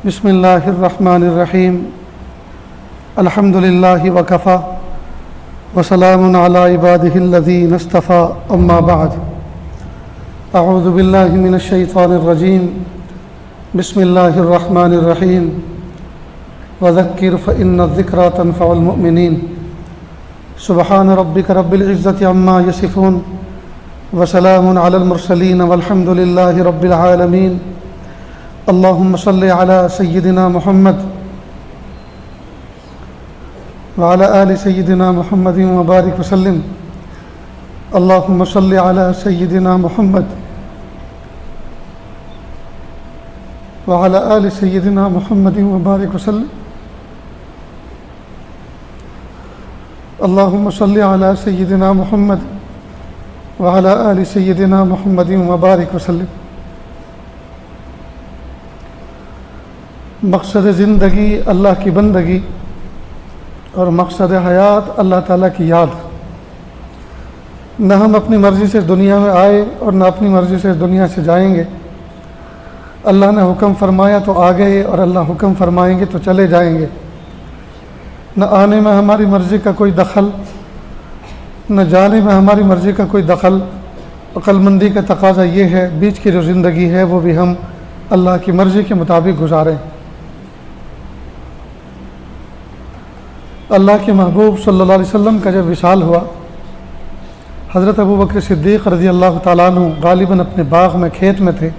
بسم اللہ الرحمن الرحیم الحمد للہ وکفی وسلام علی عبادہ الذین اصطفی اما بعد اعوذ باللہ من الشیطان الرجیم بسم اللہ الرحمن الرحیم وذکر فإن الذکرى تنفع المؤمنین سبحان ربک رب العزة عما یصفون وسلام علی المرسلین والحمد للہ رب العالمین اللہم صلی علی سیدنا محمد وعلی آل سیدنا محمد وبارک وسلم اللہم صلی علی سیدنا محمد وعلی آل سیدنا محمد وبارک وسلم اللہم صلی علی سیدنا محمد وعلی آل سیدنا محمد وبارک وسلم۔ مقصد زندگی اللہ کی بندگی اور مقصد حیات اللہ تعالیٰ کی یاد۔ نہ ہم اپنی مرضی سے دنیا میں آئے اور نہ اپنی مرضی سے دنیا سے جائیں گے۔ اللہ نے حکم فرمایا تو آ گئے اور اللہ حکم فرمائیں گے تو چلے جائیں گے۔ نہ آنے میں ہماری مرضی کا کوئی دخل، نہ جانے میں ہماری مرضی کا کوئی دخل۔ عقل مندی کا تقاضا یہ ہے بیچ کی جو زندگی ہے وہ بھی ہم اللہ کی مرضی کے مطابق گزاریں۔ اللہ کے محبوب صلی اللہ علیہ وسلم کا جب وصال ہوا، حضرت ابوبکر صدیق رضی اللہ تعالیٰ عنہ غالباً اپنے باغ میں کھیت میں تھے۔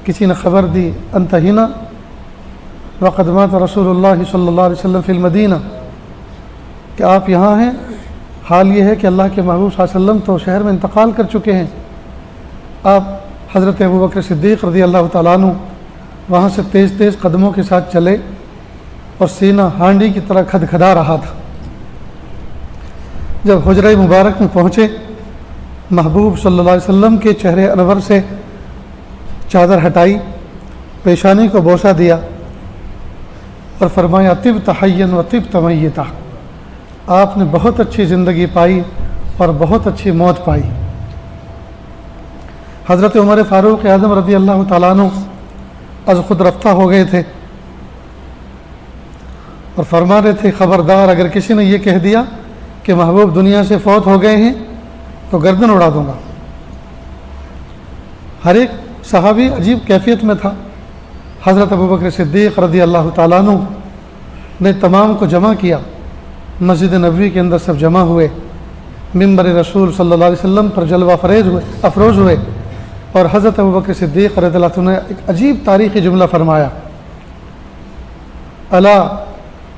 کسی نے خبر دی انت ہنا وقد مات رسول اللہ صلی اللہ علیہ وسلم فی المدینہ، کہ آپ یہاں ہیں، حال یہ ہے کہ اللہ کے محبوب صلی اللہ علیہ وسلم تو شہر میں انتقال کر چکے ہیں۔ آپ حضرت ابوبکر صدیق رضی اللہ تعالیٰ عنہ وہاں سے تیز تیز قدموں کے ساتھ چلے اور سینہ ہانڈی کی طرح کھدکھدا رہا تھا۔ جب حجرہ مبارک میں پہنچے، محبوب صلی اللہ علیہ وسلم کے چہرے انور سے چادر ہٹائی، پیشانی کو بوسہ دیا اور فرمایا طبت حیا و طبت میتا، آپ نے بہت اچھی زندگی پائی اور بہت اچھی موت پائی۔ حضرت عمر فاروق اعظم رضی اللہ تعالیٰ عنہ از خود رفتہ ہو گئے تھے اور فرما رہے تھے خبردار اگر کسی نے یہ کہہ دیا کہ محبوب دنیا سے فوت ہو گئے ہیں تو گردن اڑا دوں گا۔ ہر ایک صحابی عجیب کیفیت میں تھا۔ حضرت ابوبکر صدیق رضی اللہ تعالیٰ عنہ نے تمام کو جمع کیا، مسجد نبوی کے اندر سب جمع ہوئے، منبر رسول صلی اللہ علیہ وسلم پر جلوہ افروز ہوئے اور حضرت ابوبکر صدیق رضی اللہ عنہ نے ایک عجیب تاریخی جملہ فرمایا، الا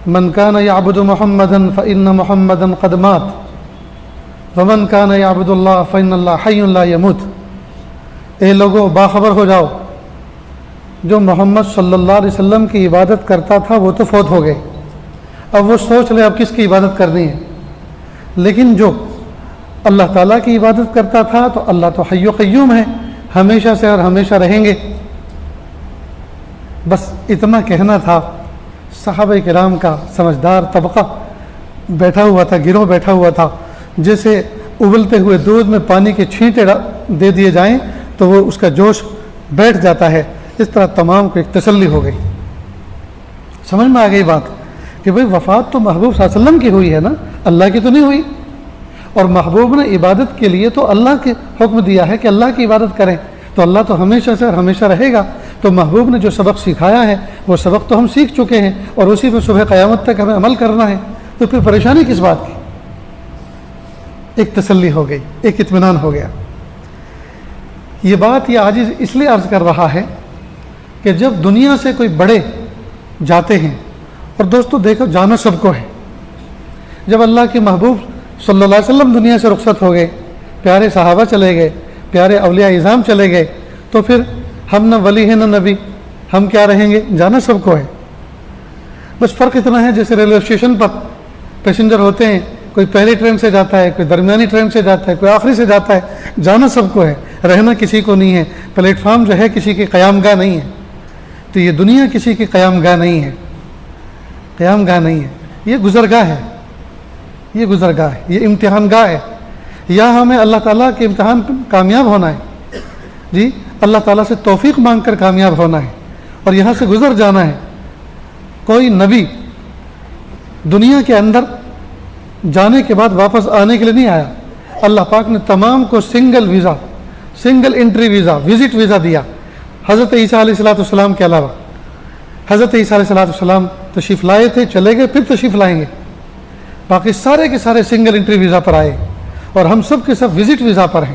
من کان یعبد محمدا فإن محمدا قد مات ومن کان یعبد اللہ فإن اللہ حی لا یموت۔ اے لوگو باخبر ہو جاؤ، جو محمد صلی اللہ علیہ وسلم کی عبادت کرتا تھا وہ تو فوت ہو گئے، اب وہ سوچ لے اب کس کی عبادت کرنی ہے، لیکن جو اللہ تعالیٰ کی عبادت کرتا تھا تو اللہ تو حی و قیوم ہے، ہمیشہ سے اور ہمیشہ رہیں گے۔ بس اتنا کہنا تھا۔ صحابہ کرام کا سمجھدار طبقہ بیٹھا ہوا تھا، گروہ بیٹھا ہوا تھا، جیسے ابلتے ہوئے دودھ میں پانی کے چھینٹے دے دیے جائیں تو وہ اس کا جوش بیٹھ جاتا ہے، اس طرح تمام کو ایک تسلی ہو گئی۔ سمجھ میں آ گئی بات کہ بھئی وفات تو محبوب صلی اللہ علیہ وسلم کی ہوئی ہے نا، اللہ کی تو نہیں ہوئی، اور محبوب نے عبادت کے لیے تو اللہ کے حکم دیا ہے کہ اللہ کی عبادت کریں، تو اللہ تو ہمیشہ سے اور ہمیشہ رہے گا۔ تو محبوب نے جو سبق سکھایا ہے وہ سبق تو ہم سیکھ چکے ہیں اور اسی پہ صبح قیامت تک ہمیں عمل کرنا ہے، تو پھر پریشانی کس بات کی؟ ایک تسلی ہو گئی، ایک اطمینان ہو گیا۔ یہ بات یہ عاجز اس لیے عرض کر رہا ہے کہ جب دنیا سے کوئی بڑے جاتے ہیں، اور دوستو دیکھو جانا سب کو ہے، جب اللہ کے محبوب صلی اللہ علیہ وسلم دنیا سے رخصت ہو گئے، پیارے صحابہ چلے گئے، پیارے اولیاء اعظام چلے گئے، تو پھر ہم نہ ولی ہیں نہ نبی، ہم کیا رہیں گے؟ جانا سب کو ہے۔ بس فرق اتنا ہے جیسے ریلوے اسٹیشن پر پیسنجر ہوتے ہیں، کوئی پہلی ٹرین سے جاتا ہے، کوئی درمیانی ٹرین سے جاتا ہے، کوئی آخری سے جاتا ہے، جانا سب کو ہے، رہنا کسی کو نہیں ہے۔ پلیٹ فارم جو ہے کسی کی قیام گاہ نہیں ہے، تو یہ دنیا کسی کی قیام گاہ نہیں ہے، قیام گاہ نہیں ہے، یہ گزرگاہ ہے، یہ گزرگاہ ہے، یہ امتحان گاہ ہے۔ یہاں ہمیں اللہ تعالیٰ کے امتحان پہ کامیاب ہونا ہے، جی اللہ تعالیٰ سے توفیق مانگ کر کامیاب ہونا ہے، اور یہاں سے گزر جانا ہے. کوئی نبی دنیا کے اندر جانے کے بعد واپس آنے کے لیے نہیں آیا. اللہ پاک نے تمام کو single visa, single entry visa, visit visa دیا. حضرت عیسیٰ علیہ السلام کے علاوہ حضرت عیسیٰ علیہ السلام تشریف لائے تھے، چلے گئے، پھر تشریف لائیں گے. باقی سارے کے سارے سنگل انٹری ویزا پر آئے، اور ہم سب کے سب وزٹ ویزا پر ہیں.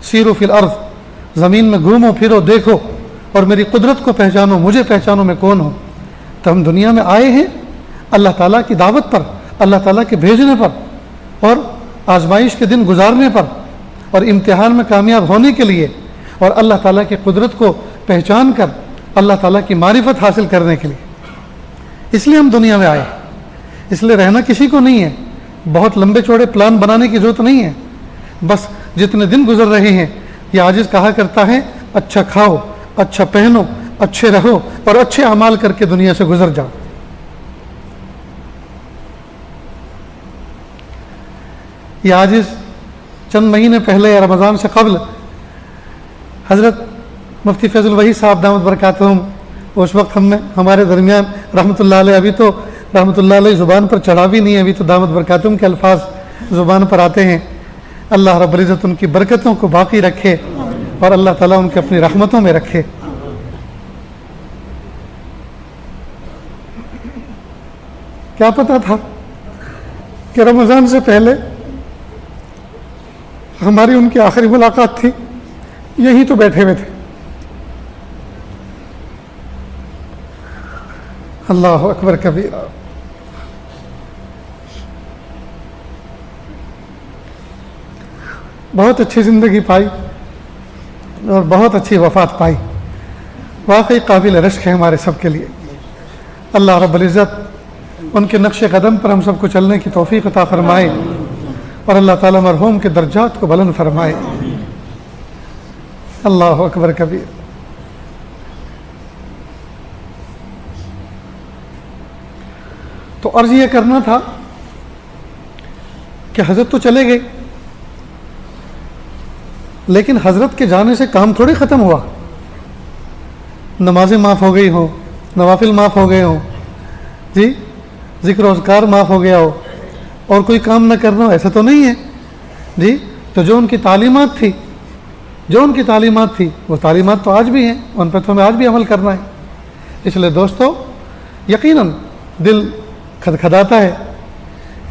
سیرو فی الارض، زمین میں گھومو پھرو دیکھو اور میری قدرت کو پہچانو، مجھے پہچانو میں کون ہوں. تو ہم دنیا میں آئے ہیں اللہ تعالیٰ کی دعوت پر، اللہ تعالیٰ کے بھیجنے پر، اور آزمائش کے دن گزارنے پر، اور امتحان میں کامیاب ہونے کے لیے، اور اللہ تعالیٰ کی قدرت کو پہچان کر اللہ تعالیٰ کی معرفت حاصل کرنے کے لیے. اس لیے ہم دنیا میں آئے. اس لیے رہنا کسی کو نہیں ہے. بہت لمبے چوڑے پلان بنانے کی ضرورت نہیں ہے. بس جتنے دن گزر رہے ہیں، یہ عاجز کہا کرتا ہے اچھا کھاؤ، اچھا پہنو، اچھے رہو اور اچھے اعمال کر کے دنیا سے گزر جاؤ. یہ عاجز چند مہینے پہلے رمضان سے قبل حضرت مفتی فیض الوحید صاحب دامت برکاتہم اس وقت ہمارے درمیان رحمۃ اللہ علیہ، ابھی تو رحمۃ اللہ علیہ زبان پر چڑھا بھی نہیں ہے، ابھی تو دامت برکاتہم کے الفاظ زبان پر آتے ہیں. اللہ رب العزت ان کی برکتوں کو باقی رکھے اور اللہ تعالیٰ ان کے اپنی رحمتوں میں رکھے. کیا پتا تھا کہ رمضان سے پہلے ہماری ان کی آخری ملاقات تھی، یہی تو بیٹھے ہوئے تھے. اللہ اکبر کبیرہ. بہت اچھی زندگی پائی اور بہت اچھی وفات پائی. واقعی قابل رشک ہے ہمارے سب کے لیے. اللہ رب العزت ان کے نقش قدم پر ہم سب کو چلنے کی توفیق عطا فرمائے اور اللہ تعالیٰ مرحوم کے درجات کو بلند فرمائے. اللہ اکبر کبیر. تو عرض یہ کرنا تھا کہ حضرت تو چلے گئے، لیکن حضرت کے جانے سے کام تھوڑی ختم ہوا. نمازیں معاف ہو گئی ہوں، نوافل معاف ہو گئے ہوں، جی ذکر و اذکار معاف ہو گیا ہو، اور کوئی کام نہ کرنا ہو، ایسا تو نہیں ہے جی. تو جو ان کی تعلیمات تھی وہ تعلیمات تو آج بھی ہیں، ان پر تو ہمیں آج بھی عمل کرنا ہے. اس لیے دوستو یقیناً دل کھدکھداتا ہے،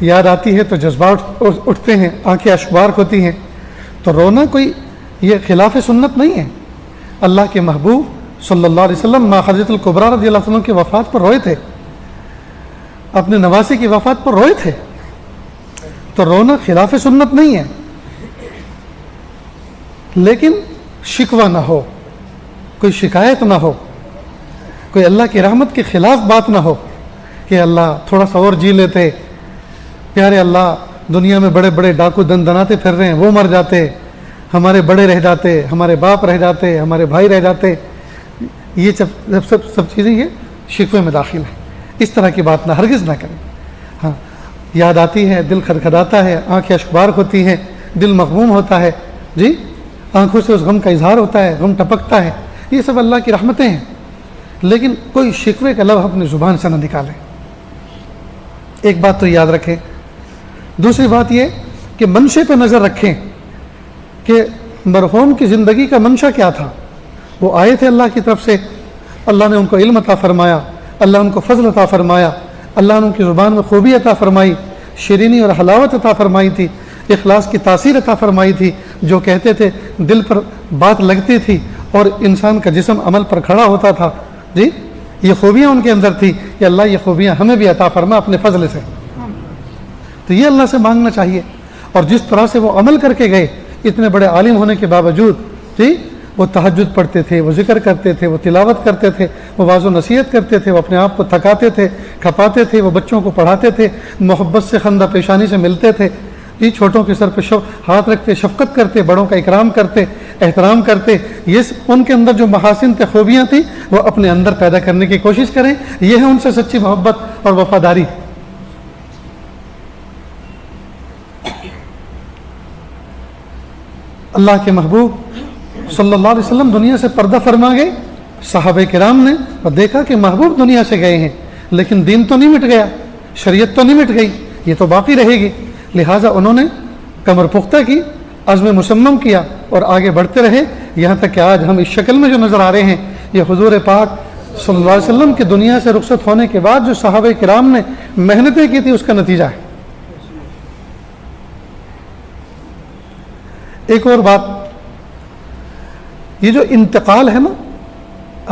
یاد آتی ہے تو جذبات اٹھتے ہیں، آنکھیں اشکبار ہوتی ہیں. تو رونا کوئی یہ خلاف سنت نہیں ہے. اللہ کے محبوب صلی اللہ علیہ وسلم ماں خدیجہ الکبریٰ رضی اللہ عنہ کی وفات پر روئے تھے، اپنے نواسی کی وفات پر روئے تھے. تو رونا خلاف سنت نہیں ہے، لیکن شکوہ نہ ہو، کوئی شکایت نہ ہو، کوئی اللہ کی رحمت کے خلاف بات نہ ہو کہ اللہ تھوڑا سا اور جی لیتے، پیارے اللہ دنیا میں بڑے بڑے ڈاکو دناتے پھر رہے ہیں، وہ مر جاتے، ہمارے بڑے رہ جاتے، ہمارے باپ رہ جاتے، ہمارے بھائی رہ جاتے. یہ سب چیزیں یہ شکوے میں داخل ہیں. اس طرح کی بات نہ ہرگز نہ کریں. ہاں یاد آتی ہے، دل کھدکھداتا ہے، آنکھیں اشکبار ہوتی ہیں، دل مغموم ہوتا ہے، جی آنکھوں سے اس غم کا اظہار ہوتا ہے، غم ٹپکتا ہے. یہ سب اللہ کی رحمتیں ہیں، لیکن کوئی شکوے کا لفظ اپنی زبان سے نہ نکالیں. ایک بات تو یاد رکھیں. دوسری بات یہ کہ منشے پہ نظر رکھیں کہ مرحوم کی زندگی کا منشا کیا تھا. وہ آئے تھے اللہ کی طرف سے، اللہ نے ان کو علم عطا فرمایا، اللہ ان کو فضل عطا فرمایا، اللہ نے ان کی زبان میں خوبی عطا فرمائی، شیرینی اور حلاوت عطا فرمائی تھی، اخلاص کی تاثیر عطا فرمائی تھی. جو کہتے تھے دل پر بات لگتی تھی اور انسان کا جسم عمل پر کھڑا ہوتا تھا. جی یہ خوبیاں ان کے اندر تھی کہ اللہ یہ خوبیاں ہمیں بھی عطا فرما اپنے فضل سے. تو یہ اللہ سے مانگنا چاہیے. اور جس طرح سے وہ عمل کر کے گئے، اتنے بڑے عالم ہونے کے باوجود، جی وہ تہجد پڑھتے تھے، وہ ذکر کرتے تھے، وہ تلاوت کرتے تھے، وہ واعظ و نصیحت کرتے تھے، وہ اپنے آپ کو تھکاتے تھے، کھپاتے تھے، وہ بچوں کو پڑھاتے تھے، محبت سے خندہ پیشانی سے ملتے تھے، جی چھوٹوں کے سر پہ ہاتھ رکھتے، شفقت کرتے، بڑوں کا اکرام کرتے، احترام کرتے. یہ ان کے اندر جو محاسن تھے، خوبیاں تھیں، وہ اپنے اندر پیدا کرنے کی کوشش کریں. یہ ہے ان سے سچی محبت اور وفاداری. اللہ کے محبوب صلی اللہ علیہ وسلم دنیا سے پردہ فرما گئے صحابہ کرام نے اور دیکھا کہ محبوب دنیا سے گئے ہیں لیکن دین تو نہیں مٹ گیا، شریعت تو نہیں مٹ گئی، یہ تو باقی رہے گی، لہٰذا انہوں نے کمر پختہ کی، عزم مصمم کیا اور آگے بڑھتے رہے، یہاں تک کہ آج ہم اس شکل میں جو نظر آ رہے ہیں یہ حضور پاک صلی اللہ علیہ وسلم کی دنیا سے رخصت ہونے کے بعد جو صحابہ کرام نے محنتیں کی تھی اس کا نتیجہ ہے۔ ایک اور بات، یہ جو انتقال ہے نا،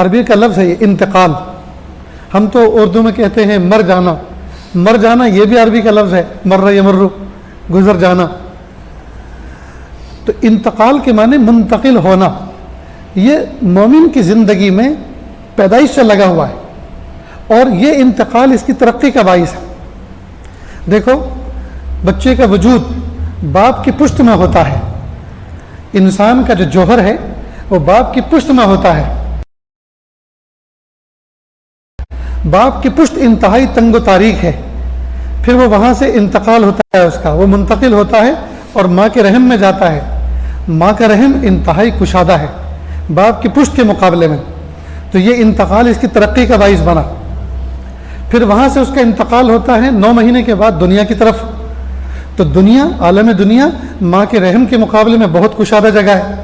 عربی کا لفظ ہے یہ انتقال، ہم تو اردو میں کہتے ہیں مر جانا، مر جانا یہ بھی عربی کا لفظ ہے، مر یمر، گزر جانا، تو انتقال کے معنی منتقل ہونا، یہ مومن کی زندگی میں پیدائش سے لگا ہوا ہے اور یہ انتقال اس کی ترقی کا باعث ہے۔ دیکھو بچے کا وجود باپ کی پشت میں ہوتا ہے، انسان کا جو جوہر ہے وہ باپ کی پشت میں ہوتا ہے، باپ کی پشت انتہائی تنگ و تاریک ہے، پھر وہ وہاں سے انتقال ہوتا ہے، اس کا وہ منتقل ہوتا ہے اور ماں کے رحم میں جاتا ہے، ماں کا رحم انتہائی کشادہ ہے باپ کی پشت کے مقابلے میں، تو یہ انتقال اس کی ترقی کا باعث بنا، پھر وہاں سے اس کا انتقال ہوتا ہے 9 مہینے کے بعد دنیا کی طرف، تو دنیا، عالم دنیا ماں کے رحم کے مقابلے میں بہت کشادہ جگہ ہے،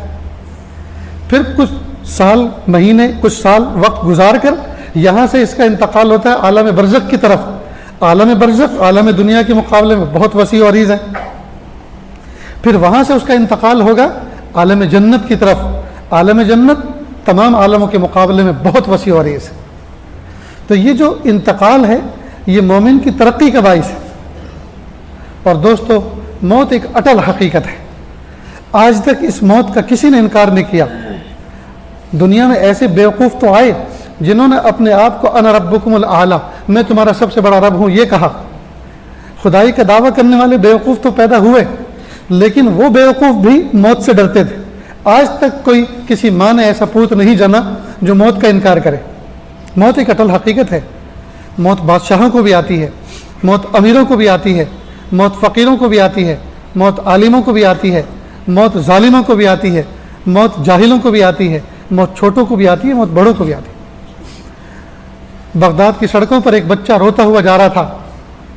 پھر کچھ سال، مہینے، کچھ سال وقت گزار کر یہاں سے اس کا انتقال ہوتا ہے عالم برزخ کی طرف، عالم برزخ عالم دنیا کے مقابلے میں بہت وسیع و عریض ہے، پھر وہاں سے اس کا انتقال ہوگا عالم جنت کی طرف، عالم جنت تمام عالموں کے مقابلے میں بہت وسیع و عریض ہے، تو یہ جو انتقال ہے یہ مومن کی ترقی کا باعث ہے۔ اور دوستو موت ایک اٹل حقیقت ہے، آج تک اس موت کا کسی نے انکار نہیں کیا، دنیا میں ایسے بیوقوف تو آئے جنہوں نے اپنے آپ کو انا ربکم الاعلی، میں تمہارا سب سے بڑا رب ہوں یہ کہا، خدائی کا دعویٰ کرنے والے بیوقوف تو پیدا ہوئے لیکن وہ بیوقوف بھی موت سے ڈرتے تھے، آج تک کوئی کسی ماں نے ایسا پوت نہیں جنا جو موت کا انکار کرے۔ موت ایک اٹل حقیقت ہے، موت بادشاہوں کو بھی آتی ہے، موت امیروں کو بھی آتی ہے، موت فقیروں کو بھی آتی ہے، موت عالموں کو بھی آتی ہے، موت ظالموں کو بھی آتی ہے، موت جاہلوں کو بھی آتی ہے، موت چھوٹوں کو بھی آتی ہے، موت بڑوں کو بھی آتی ہے۔ بغداد کی سڑکوں پر ایک بچہ روتا ہوا جا رہا تھا،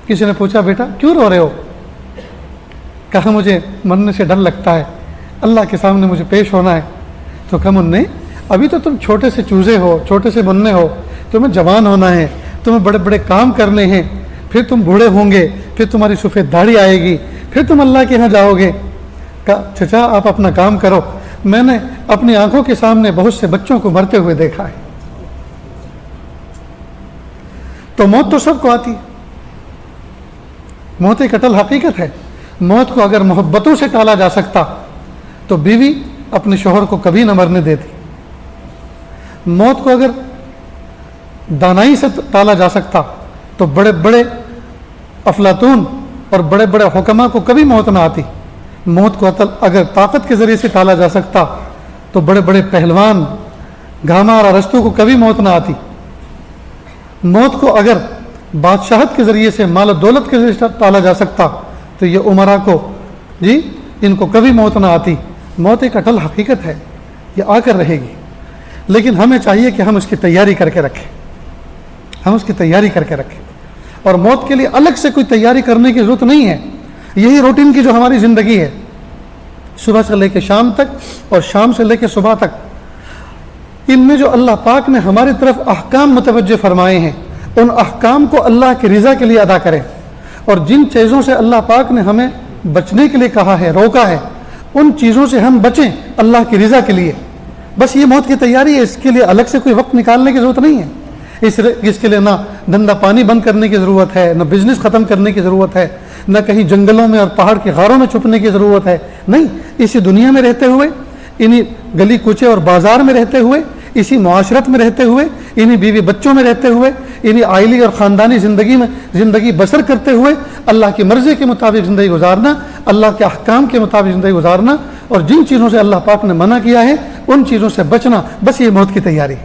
کسی نے پوچھا بیٹا کیوں رو رہے ہو؟ کہا مجھے مرنے سے ڈر لگتا ہے، اللہ کے سامنے مجھے پیش ہونا ہے۔ تو کہا مننے ابھی تو تم چھوٹے سے چوزے ہو، چھوٹے سے مننے ہو، تمہیں جوان ہونا ہے، تمہیں بڑے بڑے کام کرنے ہیں، پھر تم بوڑھے ہوں گے، پھر تمہاری سفید داڑھی آئے گی، پھر تم اللہ کے یہاں جاؤ گے۔ کہا چچا آپ اپنا کام کرو، میں نے اپنی آنکھوں کے سامنے بہت سے بچوں کو مرتے ہوئے دیکھا ہے۔ تو موت تو سب کو آتی ہے، موت ایک اٹل حقیقت ہے، موت کو اگر محبتوں سے ٹالا جا سکتا تو بیوی اپنے شوہر کو کبھی نہ مرنے دیتی، موت کو اگر دانائی سے ٹالا جا سکتا تو بڑے بڑے افلاطون اور بڑے بڑے حکماء کو کبھی موت نہ آتی، موت کو اگر طاقت کے ذریعے سے ٹالا جا سکتا تو بڑے بڑے پہلوان گھاما اور ارسطو کو کبھی موت نہ آتی، موت کو اگر بادشاہت کے ذریعے سے، مال و دولت کے ذریعے سے ٹالا جا سکتا تو یہ عمرا کو ان کو کبھی موت نہ آتی۔ موت ایک اٹل حقیقت ہے، یہ آ کر رہے گی، لیکن ہمیں چاہیے کہ ہم اس کی تیاری کر کے رکھیں، ہم اس کی تیاری کر کے رکھیں، اور موت کے لیے الگ سے کوئی تیاری کرنے کی ضرورت نہیں ہے، یہی روٹین کی جو ہماری زندگی ہے، صبح سے لے کے شام تک اور شام سے لے کے صبح تک، ان میں جو اللہ پاک نے ہماری طرف احکام متوجہ فرمائے ہیں ان احکام کو اللہ کی رضا کے لیے ادا کریں، اور جن چیزوں سے اللہ پاک نے ہمیں بچنے کے لیے کہا ہے، روکا ہے، ان چیزوں سے ہم بچیں اللہ کی رضا کے لیے، بس یہ موت کی تیاری ہے، اس کے لیے الگ سے کوئی وقت نکالنے کی ضرورت نہیں ہے، اس کے لیے نہ دھندا پانی بند کرنے کی ضرورت ہے، نہ بزنس ختم کرنے کی ضرورت ہے، نہ کہیں جنگلوں میں اور پہاڑ کے غاروں میں چھپنے کی ضرورت ہے، نہیں، اسی دنیا میں رہتے ہوئے، انہی گلی کوچے اور بازار میں رہتے ہوئے، اسی معاشرت میں رہتے ہوئے، انہی بیوی بچوں میں رہتے ہوئے، انہی عائلی اور خاندانی زندگی بسر کرتے ہوئے اللہ کی مرضی کے مطابق زندگی گزارنا، اللہ کے احکام کے مطابق زندگی گزارنا، اور جن چیزوں سے اللہ پاک نے منع کیا ہے ان چیزوں سے بچنا، بس یہ موت کی تیاری،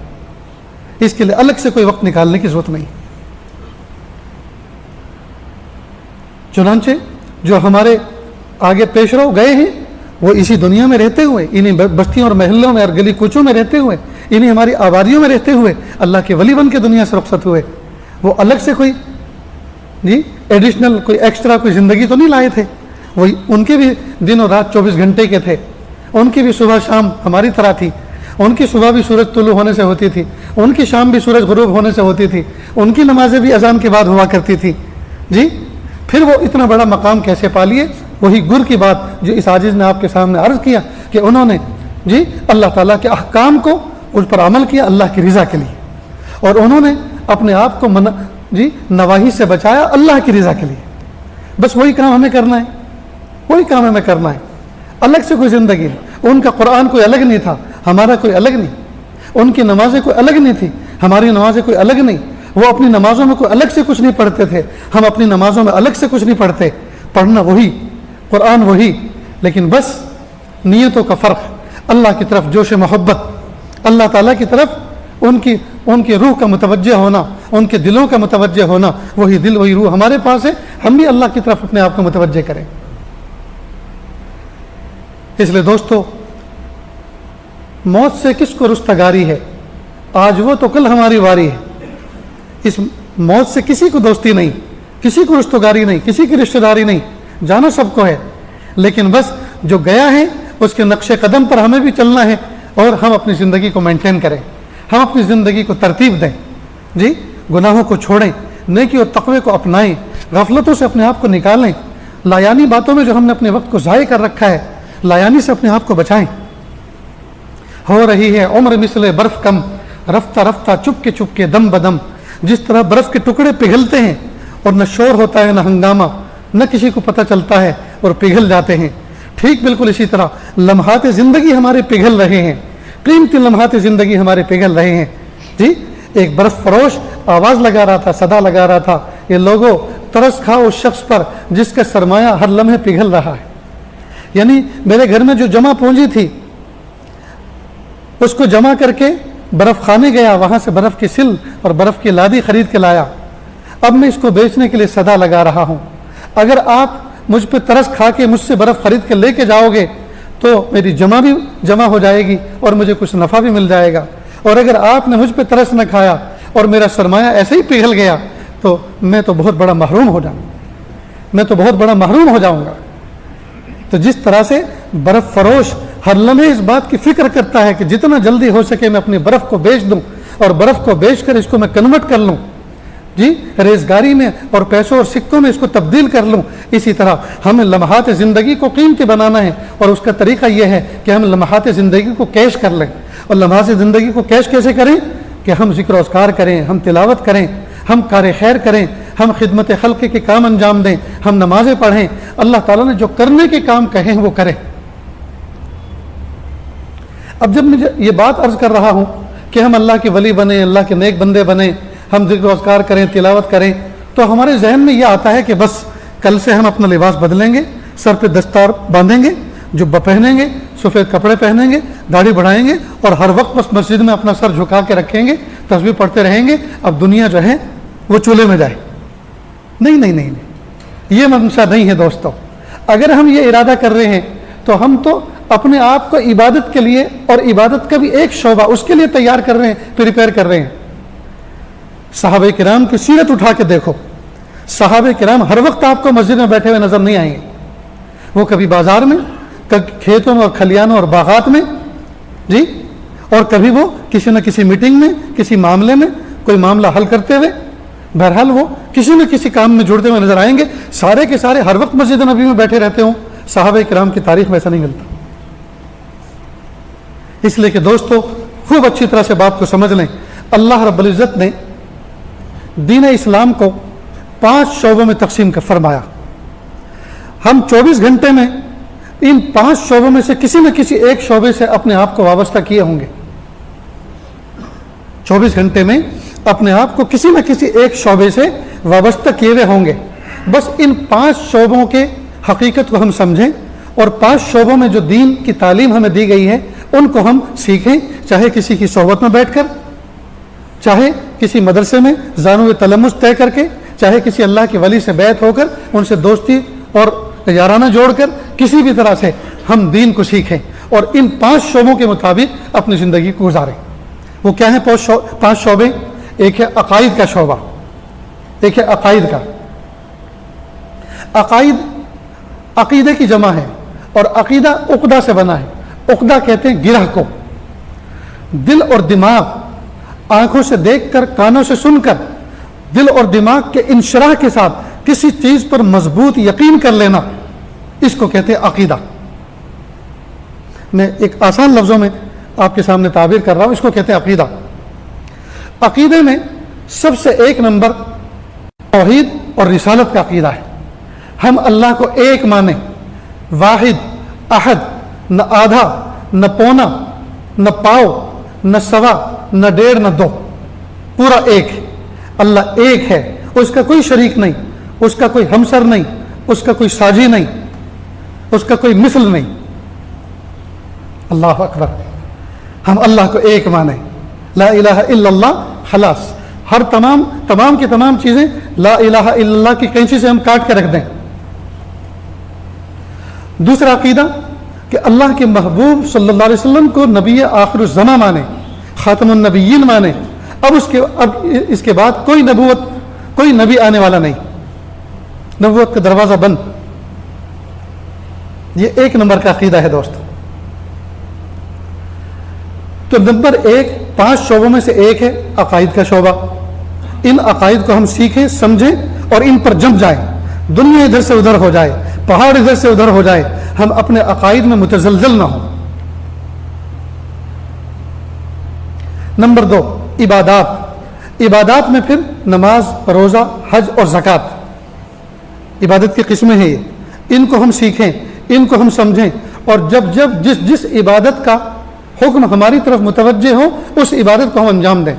اس کے لیے الگ سے کوئی وقت نکالنے کی ضرورت نہیں۔ چنانچہ جو ہمارے آگے پیش رو گئے ہیں وہ اسی دنیا میں رہتے ہوئے، انہیں بستیوں اور محلوں میں اور گلی کوچوں میں رہتے ہوئے، انہیں ہماری آبادیوں میں رہتے ہوئے اللہ کے ولی بن کے دنیا سے رخصت ہوئے. وہ الگ سے کوئی ایڈیشنل کوئی ایکسٹرا کوئی زندگی تو نہیں لائے تھے. وہی ان کے بھی دن اور رات 24 گھنٹے کے تھے. ان کی بھی صبح شام ہماری طرح تھی. ان کی صبح بھی سورج طلوع ہونے سے ہوتی تھی, ان کی شام بھی سورج غروب ہونے سے ہوتی تھی, ان کی نمازیں بھی اذان کے بعد ہوا کرتی تھی. جی پھر وہ اتنا بڑا مقام کیسے پا لیے؟ وہی گر کی بات جو اس عاجز نے آپ کے سامنے عرض کیا کہ انہوں نے اللہ تعالیٰ کے احکام کو اس پر عمل کیا اللہ کی رضا کے لیے, اور انہوں نے اپنے آپ کو نواہی سے بچایا اللہ کی رضا کے لیے. بس وہی کام ہمیں کرنا ہے, وہی کام ہمیں کرنا ہے. الگ سے کوئی زندگی نہیں. ان کا قرآن کوئی الگ نہیں تھا, ہمارا کوئی الگ نہیں. ان کی نمازیں کوئی الگ نہیں تھی, ہماری نمازیں کوئی الگ نہیں. وہ اپنی نمازوں میں کوئی الگ سے کچھ نہیں پڑھتے تھے, ہم اپنی نمازوں میں الگ سے کچھ نہیں پڑھتے. پڑھنا وہی, قرآن وہی, لیکن بس نیتوں کا فرق. اللہ کی طرف جوش محبت, اللہ تعالیٰ کی طرف ان کی روح کا متوجہ ہونا, ان کے دلوں کا متوجہ ہونا. وہی دل وہی روح ہمارے پاس ہے, ہم بھی اللہ کی طرف اپنے آپ کو متوجہ کریں. اس لیے دوستو, موت سے کس کو رستگاری ہے؟ آج وہ تو کل ہماری واری ہے. اس موت سے کسی کو دوستی نہیں, کسی کو رستگاری نہیں, کسی کی رشتہ داری نہیں. جانا سب کو ہے, لیکن بس جو گیا ہے اس کے نقش قدم پر ہمیں بھی چلنا ہے, اور ہم اپنی زندگی کو مینٹین کریں, ہم اپنی زندگی کو ترتیب دیں. گناہوں کو چھوڑیں, نیکی اور تقوی کو اپنائیں, غفلتوں سے اپنے آپ کو نکالیں, لایانی باتوں میں جو ہم نے اپنے وقت کو ضائع کر رکھا ہے, لایانی سے اپنے آپ کو بچائیں. ہو رہی ہے عمر مثل برف کم, رفتہ رفتہ چپ کے دم بدم. جس طرح برف کے ٹکڑے پگھلتے ہیں اور نہ شور ہوتا ہے نہ ہنگامہ, نہ کسی کو پتہ چلتا ہے اور پگھل جاتے ہیں, ٹھیک بالکل اسی طرح لمحات زندگی ہمارے پگھل رہے ہیں, قیمتی لمحات زندگی ہمارے پگھل رہے ہیں. ایک برف فروش آواز لگا رہا تھا, صدا لگا رہا تھا, یہ لوگوں ترس کھاؤ اس شخص پر جس کا سرمایہ ہر لمحے پگھل رہا ہے. یعنی میرے گھر میں جو جمع پونجی تھی اس کو جمع کر کے برف خانے گیا, وہاں سے برف کی سل اور برف کی لادی خرید کے لایا. اب میں اس کو بیچنے کے لیے صدا لگا رہا ہوں. اگر آپ مجھ پہ ترس کھا کے مجھ سے برف خرید کے لے کے جاؤ گے تو میری جمع بھی جمع ہو جائے گی اور مجھے کچھ نفع بھی مل جائے گا. اور اگر آپ نے مجھ پہ ترس نہ کھایا اور میرا سرمایہ ایسے ہی پگھل گیا تو میں تو بہت بڑا محروم ہو جاؤں گا, میں تو بہت بڑا محروم ہو جاؤں گا. تو جس طرح سے برف فروش ہر لمحے اس بات کی فکر کرتا ہے کہ جتنا جلدی ہو سکے میں اپنی برف کو بیچ دوں اور برف کو بیچ کر اس کو میں کنورٹ کر لوں, ریزگاری میں اور پیسوں اور سکوں میں اس کو تبدیل کر لوں, اسی طرح ہمیں لمحات زندگی کو قیمتی بنانا ہے. اور اس کا طریقہ یہ ہے کہ ہم لمحات زندگی کو کیش کر لیں. اور لمحات زندگی کو کیش کیسے کریں؟ کہ ہم ذکر و اذکار کریں, ہم تلاوت کریں, ہم کار خیر کریں, ہم خدمت خلق کے کام انجام دیں, ہم نمازیں پڑھیں, اللہ تعالیٰ نے جو کرنے کے کام کہیں وہ کریں. اب جب میں یہ بات عرض کر رہا ہوں کہ ہم اللہ کے ولی بنیں, اللہ کے نیک بندے بنیں, ہم ذکر و اذکار کریں, تلاوت کریں, تو ہمارے ذہن میں یہ آتا ہے کہ بس کل سے ہم اپنا لباس بدلیں گے, سر پہ دستار باندھیں گے, جبہ پہنیں گے, سفید کپڑے پہنیں گے, داڑھی بڑھائیں گے اور ہر وقت بس مسجد میں اپنا سر جھکا کے رکھیں گے, تسبیح پڑھتے رہیں گے, اب دنیا جو ہے وہ چولہے میں جائے. نہیں نہیں نہیں نہیں, یہ منشا نہیں ہے دوستو. اگر ہم یہ ارادہ کر رہے ہیں تو ہم تو اپنے آپ کو عبادت کے لیے اور عبادت کا بھی ایک شعبہ اس کے لیے تیار کر رہے ہیں, پریپیئر کر رہے ہیں. صحابہ کرام کی سیرت اٹھا کے دیکھو, صحابہ کرام ہر وقت آپ کو مسجد میں بیٹھے ہوئے نظر نہیں آئیں گے. وہ کبھی بازار میں, کبھی کھیتوں میں اور کھلیانوں اور باغات میں, اور کبھی وہ کسی نہ کسی میٹنگ میں, کسی معاملے میں کوئی معاملہ حل کرتے ہوئے. بہرحال وہ کسی نہ کسی کام میں جڑتے ہوئے نظر آئیں گے. سارے کے سارے ہر وقت مسجد نبی میں بیٹھے رہتے ہوں. صحابہ کرام کی تاریخ میں ایسا نہیں ملتا. اس لیے کہ دوستو خوب اچھی طرح سے بات کو سمجھ لیں. اللہ رب العزت نے دین اسلام کو 5 شعبوں میں تقسیم کر فرمایا. ہم 24 گھنٹے میں ان 5 شعبوں میں سے کسی نہ کسی ایک شعبے سے اپنے آپ کو وابستہ کیے ہوں گے. 24 گھنٹے میں اپنے آپ کو کسی نہ کسی ایک شعبے سے وابستہ کیے ہوئے ہوں گے. بس ان 5 شعبوں کے حقیقت کو ہم سمجھیں اور 5 شعبوں میں جو دین کی تعلیم ہمیں دی گئی ہے ان کو ہم سیکھیں, چاہے کسی کی صحبت میں بیٹھ کر, چاہے کسی مدرسے میں زانو تلمس طے کر کے, چاہے کسی اللہ کے ولی سے بیعت ہو کر ان سے دوستی اور یارانہ جوڑ کر, کسی بھی طرح سے ہم دین کو سیکھیں اور ان 5 شعبوں کے مطابق اپنی زندگی کو گزاریں. وہ کیا ہیں 5 شعبے؟ ایک ہے عقائد کا شعبہ، ایک ہے عقائد کا۔ عقائد عقیدے کی جمع ہے، اور عقیدہ عقدہ سے بنا ہے۔ عقدہ کہتے ہیں گرہ کو۔ دل اور دماغ، آنکھوں سے دیکھ کر، کانوں سے سن کر، دل اور دماغ کے انشراح کے ساتھ کسی چیز پر مضبوط یقین کر لینا، اس کو کہتے ہیں عقیدہ۔ میں ایک آسان لفظوں میں آپ کے سامنے تعبیر کر رہا ہوں، اس کو کہتے ہیں عقیدہ۔ عقیدے میں سب سے ایک نمبر توحید اور رسالت کا عقیدہ ہے۔ ہم اللہ کو ایک مانیں، واحد، احد، نہ آدھا، نہ پونا، نہ پاؤ، نہ سوا، نہ ڈیڑھ، نہ دو، پورا ایک ہے۔ اللہ ایک ہے، اس کا کوئی شریک نہیں، اس کا کوئی ہمسر نہیں، اس کا کوئی ساجی نہیں، اس کا کوئی مثل نہیں۔ اللہ اکبر۔ ہم اللہ کو ایک مانیں، لا الہ الا اللہ، خلاص۔ ہر تمام کی تمام چیزیں لا الہ الا اللہ کی کینچی سے ہم کاٹ کے رکھ دیں۔ دوسرا عقیدہ کہ اللہ کے محبوب صلی اللہ علیہ وسلم کو نبی آخر الزماں مانے، خاتم النبیین مانے۔ اب اس کے بعد کوئی نبی آنے والا نہیں، نبوت کا دروازہ بند۔ یہ ایک نمبر کا عقیدہ ہے دوست۔ تو نمبر 1 5 شعبوں میں سے ایک ہے عقائد کا شعبہ۔ ان عقائد کو ہم سیکھیں، سمجھیں اور ان پر جم جائیں۔ دنیا ادھر سے ادھر ہو جائے، پہاڑ ادھر سے ادھر ہو جائے، ہم اپنے عقائد میں متزلزل نہ ہوں۔ نمبر 2 عبادات۔ عبادات میں پھر نماز، روزہ، حج اور زکوٰۃ عبادت کی قسمیں ہیں۔ ان کو ہم سیکھیں، ان کو ہم سمجھیں، اور جب جس عبادت کا حکم ہماری طرف متوجہ ہو اس عبادت کو ہم انجام دیں۔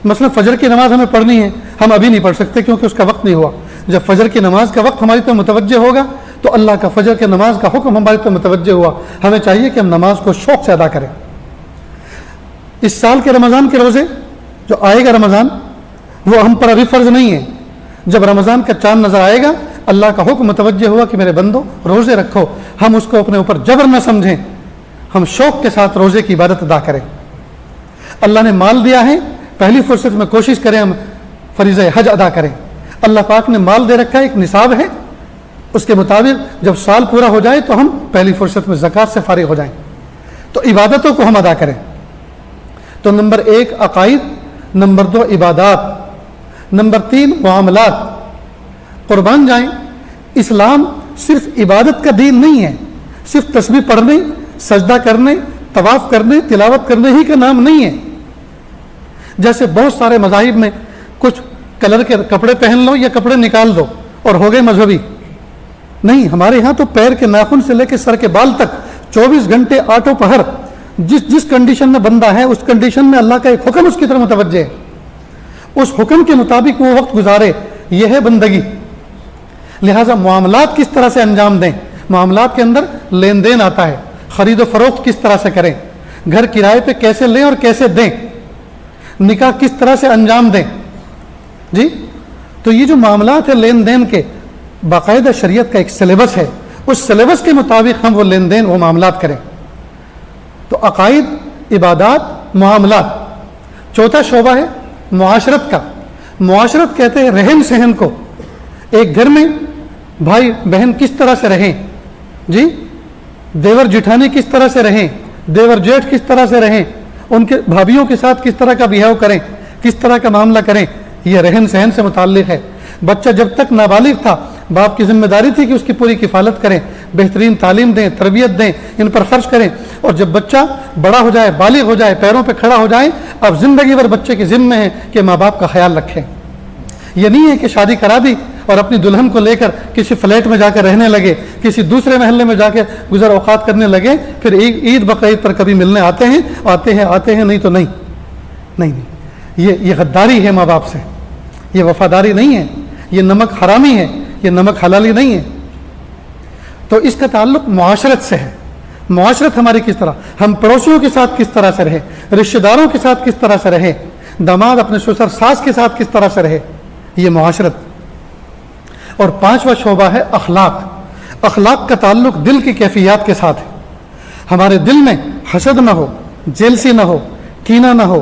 مثلا فجر کی نماز ہمیں پڑھنی ہے، ہم ابھی نہیں پڑھ سکتے کیونکہ اس کا وقت نہیں ہوا۔ جب فجر کی نماز کا وقت ہماری طرف متوجہ ہوگا تو اللہ کا فجر کی نماز کا حکم ہماری طرف متوجہ ہوا، ہمیں چاہیے کہ ہم نماز کو شوق سے ادا کریں۔ اس سال کے رمضان کے روزے جو آئے گا رمضان، وہ ہم پر ابھی فرض نہیں ہے۔ جب رمضان کا چاند نظر آئے گا، اللہ کا حکم متوجہ ہوا کہ میرے بندو روزے رکھو، ہم اس کو اپنے اوپر جبر نہ سمجھیں، ہم شوق کے ساتھ روزے کی عبادت ادا کریں۔ اللہ نے مال دیا ہے، پہلی فرصت میں کوشش کریں ہم فریضہ حج ادا کریں۔ اللہ پاک نے مال دے رکھا ہے، ایک نصاب ہے، اس کے مطابق جب سال پورا ہو جائے تو ہم پہلی فرصت میں زکوٰۃ سے فارغ ہو جائیں، تو عبادتوں کو ہم ادا کریں۔ تو نمبر 1 عقائد، نمبر 2 عبادات، نمبر 3 معاملات۔ قربان جائیں، اسلام صرف عبادت کا دین نہیں ہے، صرف تسبیح پڑھنے، سجدہ کرنے، طواف کرنے، تلاوت کرنے ہی کا نام نہیں ہے۔ جیسے بہت سارے مذاہب میں کچھ کلر کے کپڑے پہن لو یا کپڑے نکال دو اور ہو گئے مذہبی، نہیں، ہمارے ہاں تو پیر کے ناخن سے لے کے سر کے بال تک 24 گھنٹے آٹو پہر، جس کنڈیشن میں بندہ ہے اس کنڈیشن میں اللہ کا ایک حکم اس کی طرف متوجہ ہے، اس حکم کے مطابق وہ وقت گزارے، یہ ہے بندگی۔ لہٰذا معاملات کس طرح سے انجام دیں، معاملات کے اندر لین دین آتا ہے، خرید و فروخت کس طرح سے کریں، گھر کرائے پہ کیسے لیں اور کیسے دیں، نکاح کس طرح سے انجام دیں۔ جی، تو یہ جو معاملات ہیں لین دین کے، باقاعدہ شریعت کا ایک سلیبس ہے، اس سلیبس کے مطابق ہم وہ لین دین، وہ معاملات کریں۔ تو عقائد، عبادات، معاملات۔ چوتھا شعبہ ہے معاشرت کا۔ معاشرت کہتے ہیں رہن سہن کو، ایک گھر میں بھائی بہن کس طرح سے رہیں، جی، دیور جٹھانی کس طرح سے رہیں، دیور جیٹھ کس طرح سے رہیں، ان کے بھابھیوں کے ساتھ کس طرح کا بیہیو کریں، کس طرح کا معاملہ کریں، یہ رہن سہن سے متعلق ہے۔ بچہ جب تک نابالغ تھا، باپ کی ذمہ داری تھی کہ اس کی پوری کفالت کریں، بہترین تعلیم دیں، تربیت دیں، ان پر خرچ کریں، اور جب بچہ بڑا ہو جائے، بالغ ہو جائے، پیروں پہ کھڑا ہو جائے، اب زندگی بھر بچے کے ذمہ ہے کہ ماں باپ کا خیال رکھیں۔ یہ نہیں ہے کہ شادی کرا دی اور اپنی دلہن کو لے کر کسی فلیٹ میں جا کر رہنے لگے، کسی دوسرے محلے میں جا کے گزر اوقات کرنے لگے، پھر عید بقرعید پر کبھی ملنے آتے ہیں نہیں تو نہیں، یہ غداری ہے ماں باپ سے، یہ وفاداری نہیں ہے، یہ نمک حرامی ہے، یہ نمک حلالی نہیں ہے۔ تو اس کا تعلق معاشرت سے ہے۔ معاشرت ہماری کس طرح، ہم پڑوسیوں کے ساتھ کس طرح سے رہے، رشتہ داروں کے ساتھ کس طرح سے رہے، داماد اپنے سسر ساس کے ساتھ کس طرح سے رہے، یہ معاشرت۔ اور 5واں شعبہ ہے اخلاق۔ اخلاق کا تعلق دل کی کیفیات کے ساتھ ہے۔ ہمارے دل میں حسد نہ ہو، جیلسی نہ ہو، کینہ نہ ہو،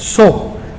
100,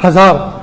1000,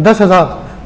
10,000,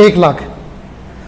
1,00,000।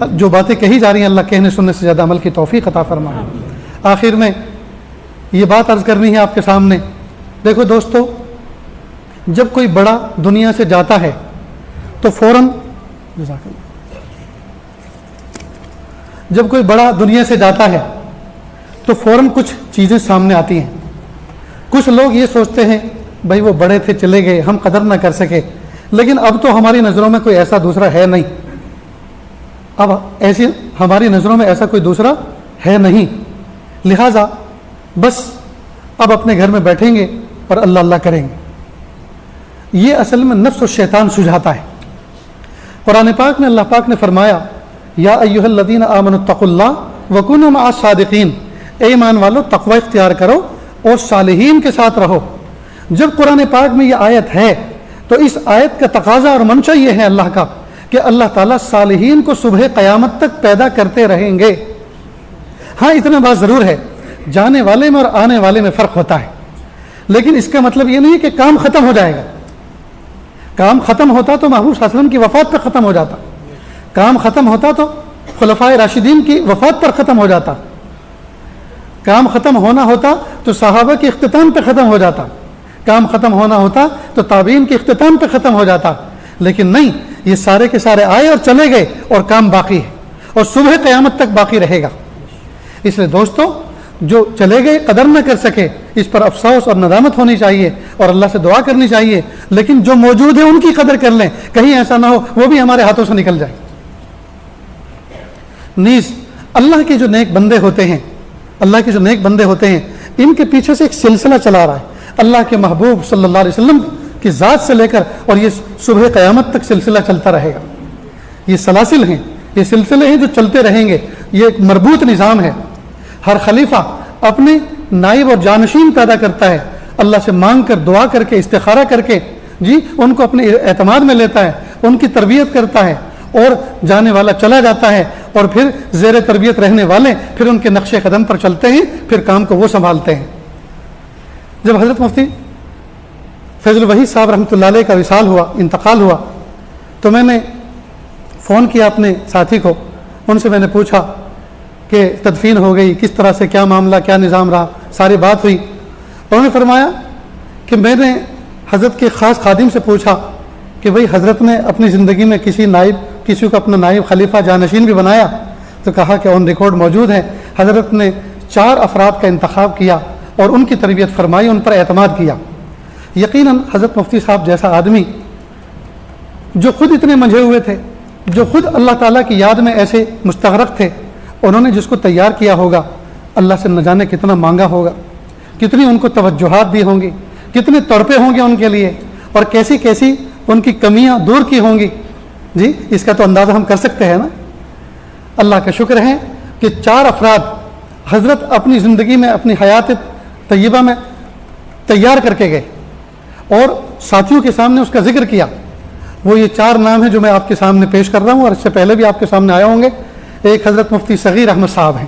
جو باتیں کہی جا رہی ہیں اللہ کہنے سننے سے زیادہ عمل کی توفیق عطا فرمائے۔ آخر میں یہ بات عرض کرنی ہے آپ کے سامنے، دیکھو دوستو، جب کوئی بڑا دنیا سے جاتا ہے تو فوراً جب کوئی بڑا دنیا سے جاتا ہے تو فوراً کچھ چیزیں سامنے آتی ہیں۔ کچھ لوگ یہ سوچتے ہیں بھائی وہ بڑے تھے چلے گئے، ہم قدر نہ کر سکے، لیکن اب تو ہماری نظروں میں کوئی ایسا دوسرا ہے نہیں، اب ایسی ہماری نظروں میں ایسا کوئی دوسرا ہے نہیں، لہٰذا بس اب اپنے گھر میں بیٹھیں گے اور اللہ اللہ کریں گے۔ یہ اصل میں نفس و شیطان سجھاتا ہے۔ قرآن پاک میں اللہ پاک نے فرمایا یا ایھا الذین آمنوا اتقوا اللہ وکونوا مع الصادقین، اے ایمان والو تقوی اختیار کرو اور صالحین کے ساتھ رہو۔ جب قرآن پاک میں یہ آیت ہے تو اس آیت کا تقاضا اور منشا یہ ہے اللہ کا کہ اللہ تعالیٰ صالحین کو صبح قیامت تک پیدا کرتے رہیں گے۔ ہاں اتنا بات ضرور ہے، جانے والے میں اور آنے والے میں فرق ہوتا ہے، لیکن اس کا مطلب یہ نہیں ہے کہ کام ختم ہو جائے گا۔ کام ختم ہوتا تو محبوب صلی اللہ علیہ وسلم کی وفات پر ختم ہو جاتا، کام ختم ہوتا تو خلفائے راشدین کی وفات پر ختم ہو جاتا، کام ختم ہونا ہوتا تو صحابہ کے اختتام پہ ختم ہو جاتا، کام ختم ہونا ہوتا تو تابعین کے اختتام پہ ختم ہو جاتا، لیکن نہیں، یہ سارے کے سارے آئے اور چلے گئے اور کام باقی ہے اور صبح قیامت تک باقی رہے گا۔ اس لیے دوستو، جو چلے گئے قدر نہ کر سکے اس پر افسوس اور ندامت ہونی چاہیے اور اللہ سے دعا کرنی چاہیے، لیکن جو موجود ہیں ان کی قدر کر لیں، کہیں ایسا نہ ہو وہ بھی ہمارے ہاتھوں سے نکل جائے۔ نیز اللہ کے جو نیک بندے ہوتے ہیں، اللہ کے جو نیک بندے ہوتے ہیں، ان کے پیچھے سے ایک سلسلہ چلا رہا ہے، اللہ کے محبوب صلی اللہ علیہ وسلم کی ذات سے لے کر اور یہ صبح قیامت تک سلسلہ چلتا رہے گا۔ یہ سلاسل ہیں، یہ سلسلے ہیں جو چلتے رہیں گے، یہ ایک مربوط نظام ہے۔ ہر خلیفہ اپنے نائب اور جانشین پیدا کرتا ہے، اللہ سے مانگ کر، دعا کر کے، استخارہ کر کے، ان کو اپنے اعتماد میں لیتا ہے، ان کی تربیت کرتا ہے، اور جانے والا چلا جاتا ہے، اور پھر زیر تربیت رہنے والے پھر ان کے نقش قدم پر چلتے ہیں، پھر کام کو وہ سنبھالتے ہیں۔ جب حضرت مفتی فیض الوحید صاحب رحمۃ اللہ علیہ کا وصال ہوا، انتقال ہوا، تو میں نے فون کیا اپنے ساتھی کو، ان سے میں نے پوچھا کہ تدفین ہو گئی، کس طرح سے، کیا معاملہ، کیا نظام رہا، ساری بات ہوئی۔ انہوں نے فرمایا کہ میں نے حضرت کے خاص خادم سے پوچھا کہ بھئی حضرت نے اپنی زندگی میں کسی کو اپنا نائب خلیفہ جانشین بھی بنایا؟ تو کہا کہ آن ریکارڈ موجود ہے، حضرت نے 4 افراد کا انتخاب کیا اور ان کی تربیت فرمائی، ان پر اعتماد کیا۔ یقیناً حضرت مفتی صاحب جیسا آدمی جو خود اتنے منجھے ہوئے تھے، جو خود اللہ تعالیٰ کی یاد میں ایسے مستغرق تھے، انہوں نے جس کو تیار کیا ہوگا، اللہ سے نہ جانے کتنا مانگا ہوگا، کتنی ان کو توجہات دی ہوں گی، کتنے تڑپے ہوں گے ان کے لیے، اور کیسی کیسی ان کی کمیاں دور کی ہوں گی۔ اس کا تو اندازہ ہم کر سکتے ہیں نا۔ اللہ کا شکر ہے کہ 4 افراد حضرت اپنی زندگی میں، اپنی حیات طیبہ میں تیار کر کے گئے اور ساتھیوں کے سامنے اس کا ذکر کیا۔ وہ یہ 4 نام ہیں جو میں آپ کے سامنے پیش کر رہا ہوں، اور اس سے پہلے بھی آپ کے سامنے آئے ہوں گے۔ ایک حضرت مفتی صغیر احمد صاحب ہیں،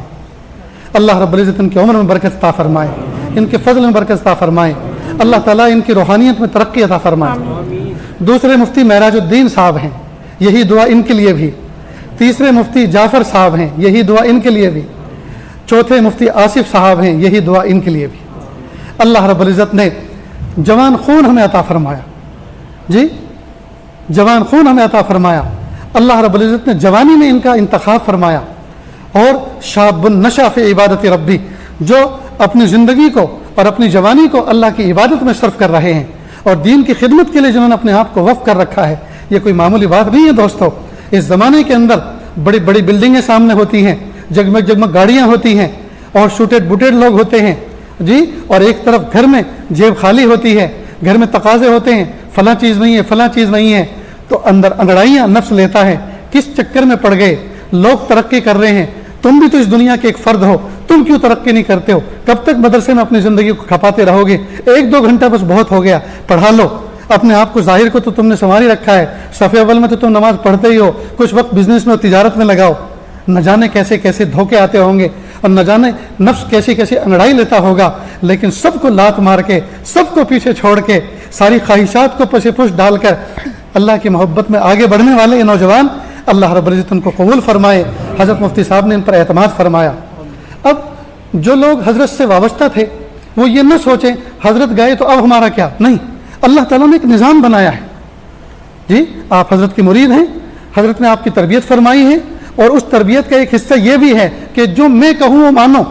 اللہ رب العزت ان کی عمر میں برکت عطا فرمائے، ان کے فضل میں برکت عطا فرمائے، اللہ تعالیٰ ان کی روحانیت میں ترقی عطا فرمائے۔ دوسرے مفتی معراج الدین صاحب ہیں، یہی دعا ان کے لیے بھی۔ تیسرے مفتی جعفر صاحب ہیں، یہی دعا ان کے لیے بھی۔ چوتھے مفتی آصف صاحب ہیں، یہی دعا ان کے لیے بھی۔ اللہ رب العزت نے جوان خون ہمیں عطا فرمایا، جوان خون ہمیں عطا فرمایا۔ اللہ رب العزت نے جوانی میں ان کا انتخاب فرمایا، اور شاب نشأ فی عبادت ربی، جو اپنی زندگی کو اور اپنی جوانی کو اللہ کی عبادت میں صرف کر رہے ہیں، اور دین کی خدمت کے لیے جنہوں نے اپنے آپ کو وقف کر رکھا ہے۔ یہ کوئی معمولی بات نہیں ہے دوستو۔ اس زمانے کے اندر بڑی بڑی بلڈنگیں سامنے ہوتی ہیں، جگمگ جگمگ گاڑیاں ہوتی ہیں، اور شوٹیڈ بوٹیڈ لوگ ہوتے ہیں، اور ایک طرف گھر میں جیب خالی ہوتی ہے، گھر میں تقاضے ہوتے ہیں، فلاں چیز نہیں ہے، فلاں چیز نہیں ہے، تو اندر انگڑائیاں نفس لیتا ہے، کس چکر میں پڑ گئے، لوگ ترقی کر رہے ہیں، تم بھی تو اس دنیا کے ایک فرد ہو، تم کیوں ترقی نہیں کرتے ہو؟ کب تک مدرسے میں اپنی زندگی کو کھپاتے رہو گے؟ 1-2 گھنٹہ بس بہت ہو گیا، پڑھا لو اپنے آپ کو، ظاہر کو تو تم نے سنواری رکھا ہے، صف اول میں تو تم نماز پڑھتے ہی ہو، کچھ وقت بزنس میں اور تجارت میں لگاؤ۔ نہ جانے کیسے کیسے دھوکے آتے ہوں گے، اور نہ جانے نفس کیسی کیسی انگڑائی لیتا ہوگا، لیکن سب کو لات مار کے، سب کو پیچھے چھوڑ کے، ساری خواہشات کو پس پش ڈال کر اللہ کی محبت میں آگے بڑھنے والے یہ نوجوان اللہ رب العزت ان کو قبول فرمائے. حضرت مفتی صاحب نے ان پر اعتماد فرمایا. اب جو لوگ حضرت سے وابستہ تھے وہ یہ نہ سوچیں حضرت گئے تو اب ہمارا کیا, نہیں, اللہ تعالیٰ نے ایک نظام بنایا ہے. جی آپ حضرت کی مرید ہیں, حضرت نے آپ کی تربیت فرمائی ہے, اور اس تربیت کا ایک حصہ یہ بھی ہے کہ جو میں کہوں وہ مانو,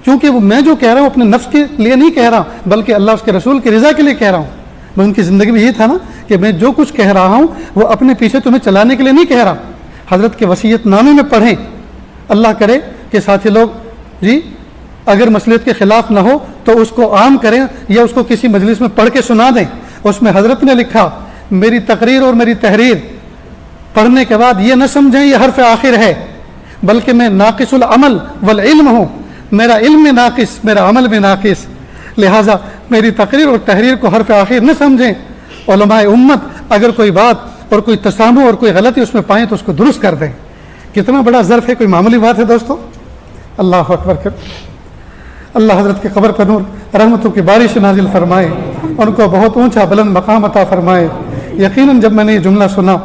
کیونکہ وہ میں جو کہہ رہا ہوں اپنے نفس کے لیے نہیں کہہ رہا بلکہ اللہ اس کے رسول کی رضا کے لیے کہہ رہا ہوں. میں ان کی زندگی میں یہ تھا نا کہ میں جو کچھ کہہ رہا ہوں وہ اپنے پیچھے تمہیں چلانے کے لیے نہیں کہہ رہا. حضرت کے وصیت نامے میں پڑھیں, اللہ کرے کہ ساتھی لوگ جی اگر مصلحت کے خلاف نہ ہو تو اس کو عام کریں یا اس کو کسی مجلس میں پڑھ کے سنا دیں. اس میں حضرت نے لکھا, میری تقریر اور میری تحریر پڑھنے کے بعد یہ نہ سمجھیں یہ حرف آخر ہے, بلکہ میں ناقص العمل والعلم ہوں, میرا علم میں ناقص, میرا عمل میں ناقص, لہٰذا میری تقریر اور تحریر کو حرف آخر نہ سمجھیں. علماء امت اگر کوئی بات اور کوئی تسامح اور کوئی غلطی اس میں پائیں تو اس کو درست کر دیں. کتنا بڑا ظرف ہے, کوئی معمولی بات ہے دوستو. اللہ اکبر کر. اللہ حضرت کے قبر پر نور رحمتوں کی بارش نازل فرمائے, ان کو بہت اونچا بلند مقام عطا فرمائے. یقیناً جب میں نے یہ جملہ سنا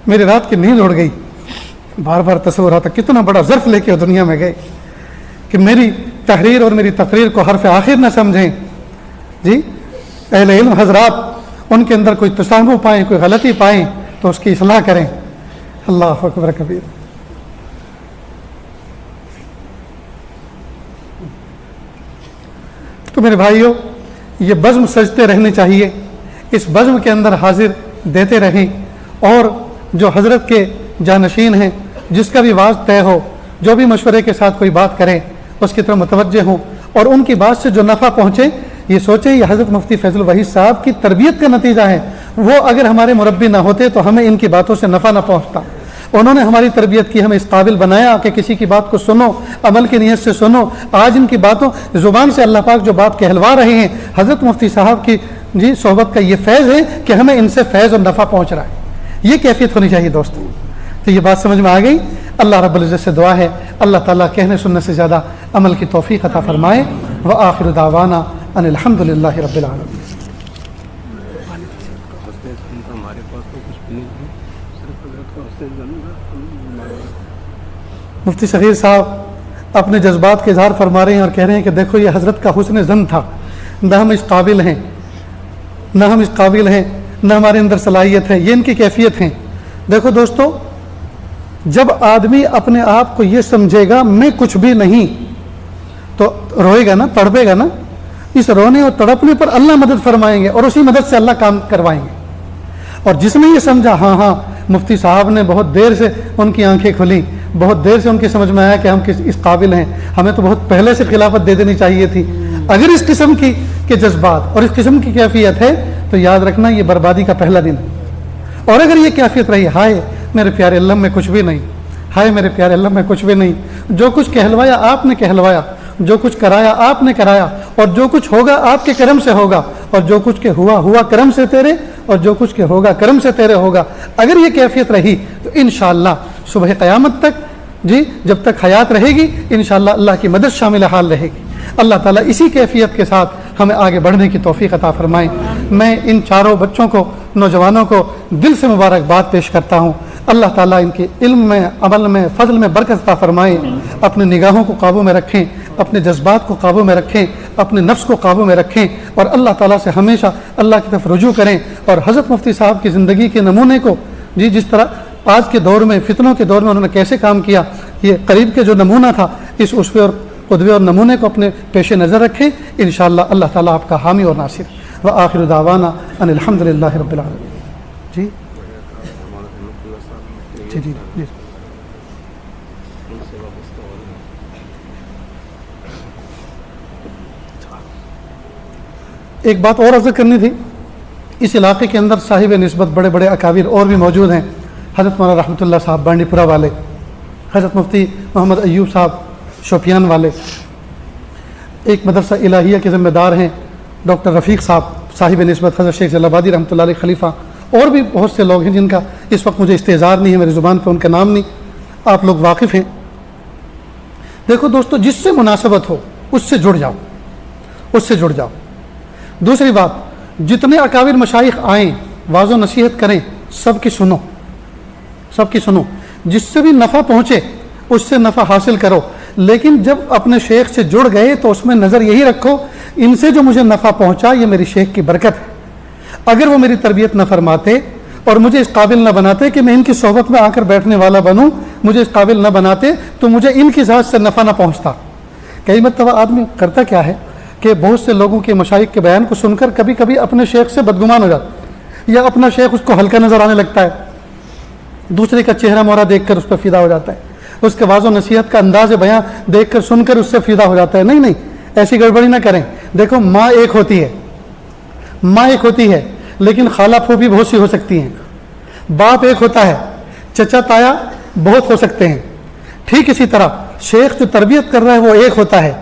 میری رات کی نیند اڑ گئی. بار بار تصور آتا کتنا بڑا ظرف لے کے دنیا میں گئے کہ میری تحریر اور میری تقریر کو حرف آخر نہ سمجھیں. جی اہل علم حضرات ان کے اندر کوئی تسامح پائیں, کوئی غلطی پائیں تو اس کی اصلاح کریں. اللہ اکبر کبیر. تو میرے بھائیوں یہ بزم سجتے رہنے چاہیے, اس بزم کے اندر حاضر دیتے رہیں, اور جو حضرت کے جانشین ہیں جس کا بھی واز طے ہو, جو بھی مشورے کے ساتھ کوئی بات کریں اس کی طرف متوجہ ہوں, اور ان کی بات سے جو نفع پہنچے یہ سوچیں یہ حضرت مفتی فیض الوحید صاحب کی تربیت کا نتیجہ ہے. وہ اگر ہمارے مربی نہ ہوتے تو ہمیں ان کی باتوں سے نفع نہ پہنچتا. انہوں نے ہماری تربیت کی, ہمیں اس قابل بنایا کہ کسی کی بات کو سنو, عمل کی نیت سے سنو. آج ان کی باتوں زبان سے اللہ پاک جو بات کہلوا رہے ہیں, حضرت مفتی صاحب کی جی صحبت کا یہ فیض ہے کہ ہمیں ان سے فیض اور نفع پہنچ رہا ہے. یہ کیفیت ہونی چاہیے دوستو. تو یہ بات سمجھ میں آ گئی. اللہ رب العزت سے دعا ہے اللہ تعالیٰ کہنے سننے سے زیادہ عمل کی توفیق عطا فرمائے. وآخر دعوانا ان الحمد للہ رب العالمین. مفتی صغیر صاحب اپنے جذبات کے اظہار فرما رہے ہیں اور کہہ رہے ہیں کہ دیکھو یہ حضرت کا حسن ظن تھا, نہ ہم اس قابل ہیں, نہ ہم اس قابل ہیں, نہ ہمارے اندر صلاحیت ہے, یہ ان کی کیفیت ہیں. دیکھو دوستو جب آدمی اپنے آپ کو یہ سمجھے گا میں کچھ بھی نہیں تو روئے گا نا, تڑپے گا نا. اس رونے اور تڑپنے پر اللہ مدد فرمائیں گے اور اسی مدد سے اللہ کام کروائیں گے. اور جس نے یہ سمجھا ہاں مفتی صاحب نے بہت دیر سے ان کی آنکھیں کھلیں, بہت دیر سے ان کی سمجھ میں آیا کہ ہم اس قابل ہیں, ہمیں تو بہت پہلے سے خلافت دے دینی چاہیے تھی. اگر اس قسم کی کے جذبات اور اس قسم کی کیفیت ہے تو یاد رکھنا یہ بربادی کا پہلا دن ہے. اور اگر یہ کیفیت رہی ہائے میرے پیارے اللہ میں کچھ بھی نہیں, ہائے میرے پیارے اللہ میں کچھ بھی نہیں, جو کچھ کہلوایا آپ نے کہلوایا, جو کچھ کرایا آپ نے کرایا, اور جو کچھ ہوگا آپ کے کرم سے ہوگا, اور جو کچھ کے ہوا کرم سے تیرے, اور جو کچھ کے ہوگا کرم سے تیرے ہوگا. اگر یہ کیفیت رہی تو انشاءاللہ صبح قیامت تک جی جب تک حیات رہے گی انشاءاللہ اللہ کی مدد شامل حال رہے گی. اللہ تعالیٰ اسی کیفیت کے ساتھ ہمیں آگے بڑھنے کی توفیق عطا فرمائیں. میں ان چاروں بچوں کو, نوجوانوں کو دل سے مبارکباد پیش کرتا ہوں. اللہ تعالیٰ ان کے علم میں, عمل میں, فضل میں برکت عطا فرمائیں. اپنے نگاہوں کو قابو میں رکھیں, اپنے جذبات کو قابو میں رکھیں, اپنے نفس کو قابو میں رکھیں, اور اللہ تعالیٰ سے ہمیشہ اللہ کی طرف رجوع کریں. اور حضرت مفتی صاحب کی زندگی کے نمونے کو جی جس طرح آج کے دور میں, فتنوں کے دور میں انہوں نے کیسے کام کیا, یہ قریب کے جو نمونہ تھا, اس اسوے اور قدوے اور نمونے کو اپنے پیش نظر رکھیں. انشاءاللہ اللہ تعالیٰ آپ کا حامی اور ناصر. وآخر دعوانا ان الحمد للہ رب العالمین. جی جی جی جی ایک بات اور عرض کرنی تھی. اس علاقے کے اندر صاحب نسبت بڑے بڑے اکابر اور بھی موجود ہیں. حضرت مولانا رحمۃ اللہ صاحب بانڈی پورہ والے, حضرت مفتی محمد ایوب صاحب شوپیان والے, ایک مدرسہ الہیہ کے ذمہ دار ہیں ڈاکٹر رفیق صاحب صاحب نسبت, حضرت شیخ جلال آبادی رحمۃ اللہ علیہ خلیفہ, اور بھی بہت سے لوگ ہیں جن کا اس وقت مجھے استحضار نہیں ہے, میری زبان پہ ان کا نام نہیں, آپ لوگ واقف ہیں. دیکھو دوستو جس سے مناسبت ہو اس سے جڑ جاؤ, اس سے جڑ جاؤ. دوسری بات, جتنے اکابر مشائخ آئیں واضح و نصیحت کریں سب کی سنو, سب کی سنو، جس سے بھی نفع پہنچے اس سے نفع حاصل کرو، لیکن جب اپنے شیخ سے جڑ گئے تو اس میں نظر یہی رکھو ان سے جو مجھے نفع پہنچا یہ میری شیخ کی برکت ہے۔ اگر وہ میری تربیت نہ فرماتے اور مجھے اس قابل نہ بناتے کہ میں ان کی صحبت میں آ کر بیٹھنے والا بنوں، مجھے اس قابل نہ بناتے تو مجھے ان کی ذات سے نفع نہ پہنچتا۔ کئی مرتبہ آدمی کرتا کیا ہے کہ بہت سے لوگوں کے مشائخ کے بیان کو سن کر کبھی کبھی اپنے شیخ سے بدگمان ہو جاتا، یا اپنا شیخ اس کو ہلکا نظر آنے لگتا ہے، دوسرے کا چہرہ مہرہ دیکھ کر اس پر فدا ہو جاتا ہے، اس کے واضح و نصیحت کا انداز بیان دیکھ کر سن کر اس سے فدا ہو جاتا ہے۔ نہیں نہیں، ایسی گڑبڑی نہ کریں۔ دیکھو ماں ایک ہوتی ہے، ماں ایک ہوتی ہے لیکن خالہ پھوپھی بہت سی ہو سکتی ہیں، باپ ایک ہوتا ہے، چچا تایا بہت ہو سکتے ہیں۔ ٹھیک اسی طرح شیخ جو تربیت کر رہا ہے وہ ایک ہوتا ہے،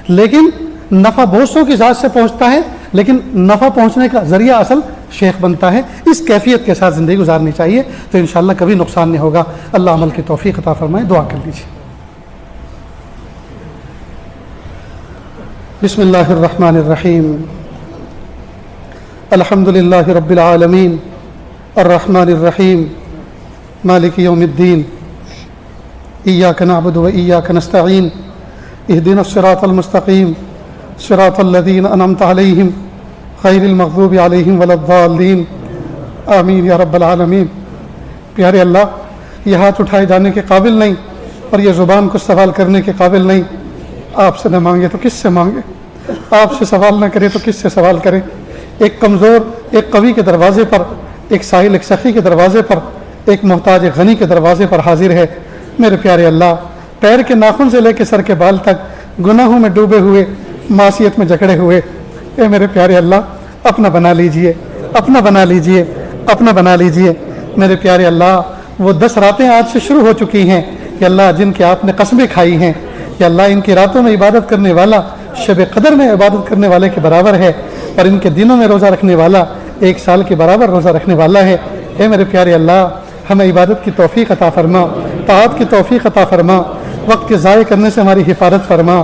لیکن نفع بہت سو کی ذات سے پہنچتا ہے، لیکن نفع پہنچنے کا ذریعہ اصل شیخ بنتا ہے۔ اس کیفیت کے ساتھ زندگی گزارنی چاہیے تو انشاءاللہ کبھی نقصان نہیں ہوگا۔ اللہ عمل کی توفیق عطا فرمائے۔ دعا کر لیجیے۔ بسم اللہ الرحمن الرحیم، الحمد للہ رب العالمین، الرحمن الرحیم، مالک یوم الدین، ایاک نعبد و ایاک نستعین، اہدنا الصراط المستقیم، صراط الذین انعمت علیہم غیر المغضوب علیہم ولا الضالین، آمین یا رب العالمین۔ پیارے اللہ، یہ ہاتھ اٹھائے جانے کے قابل نہیں اور یہ زبان کو سوال کرنے کے قابل نہیں، آپ سے نہ مانگے تو کس سے مانگے، آپ سے سوال نہ کرے تو کس سے سوال کرے۔ ایک کمزور ایک قوی کے دروازے پر، ایک سائل ایک سخی کے دروازے پر، ایک محتاج ایک غنی کے دروازے پر حاضر ہے۔ میرے پیارے اللہ، پیر کے ناخن سے لے کے سر کے بال تک گناہوں میں ڈوبے ہوئے، معصیت میں جکڑے ہوئے، اے میرے پیارے اللہ اپنا بنا لیجئے، اپنا بنا لیجئے، اپنا بنا لیجئے۔ میرے پیارے اللہ، وہ 10 راتیں آج سے شروع ہو چکی ہیں کہ اللہ جن کے آپ نے قسمیں کھائی ہیں کہ اللہ ان کی راتوں میں عبادت کرنے والا شب قدر میں عبادت کرنے والے کے برابر ہے، اور ان کے دنوں میں روزہ رکھنے والا 1 سال کے برابر روزہ رکھنے والا ہے۔ اے میرے پیارے اللہ، ہمیں عبادت کی توفیق عطا فرما، طاعت کی توفیق عطا فرما، وقت کے ضائع کرنے سے ہماری حفاظت فرما۔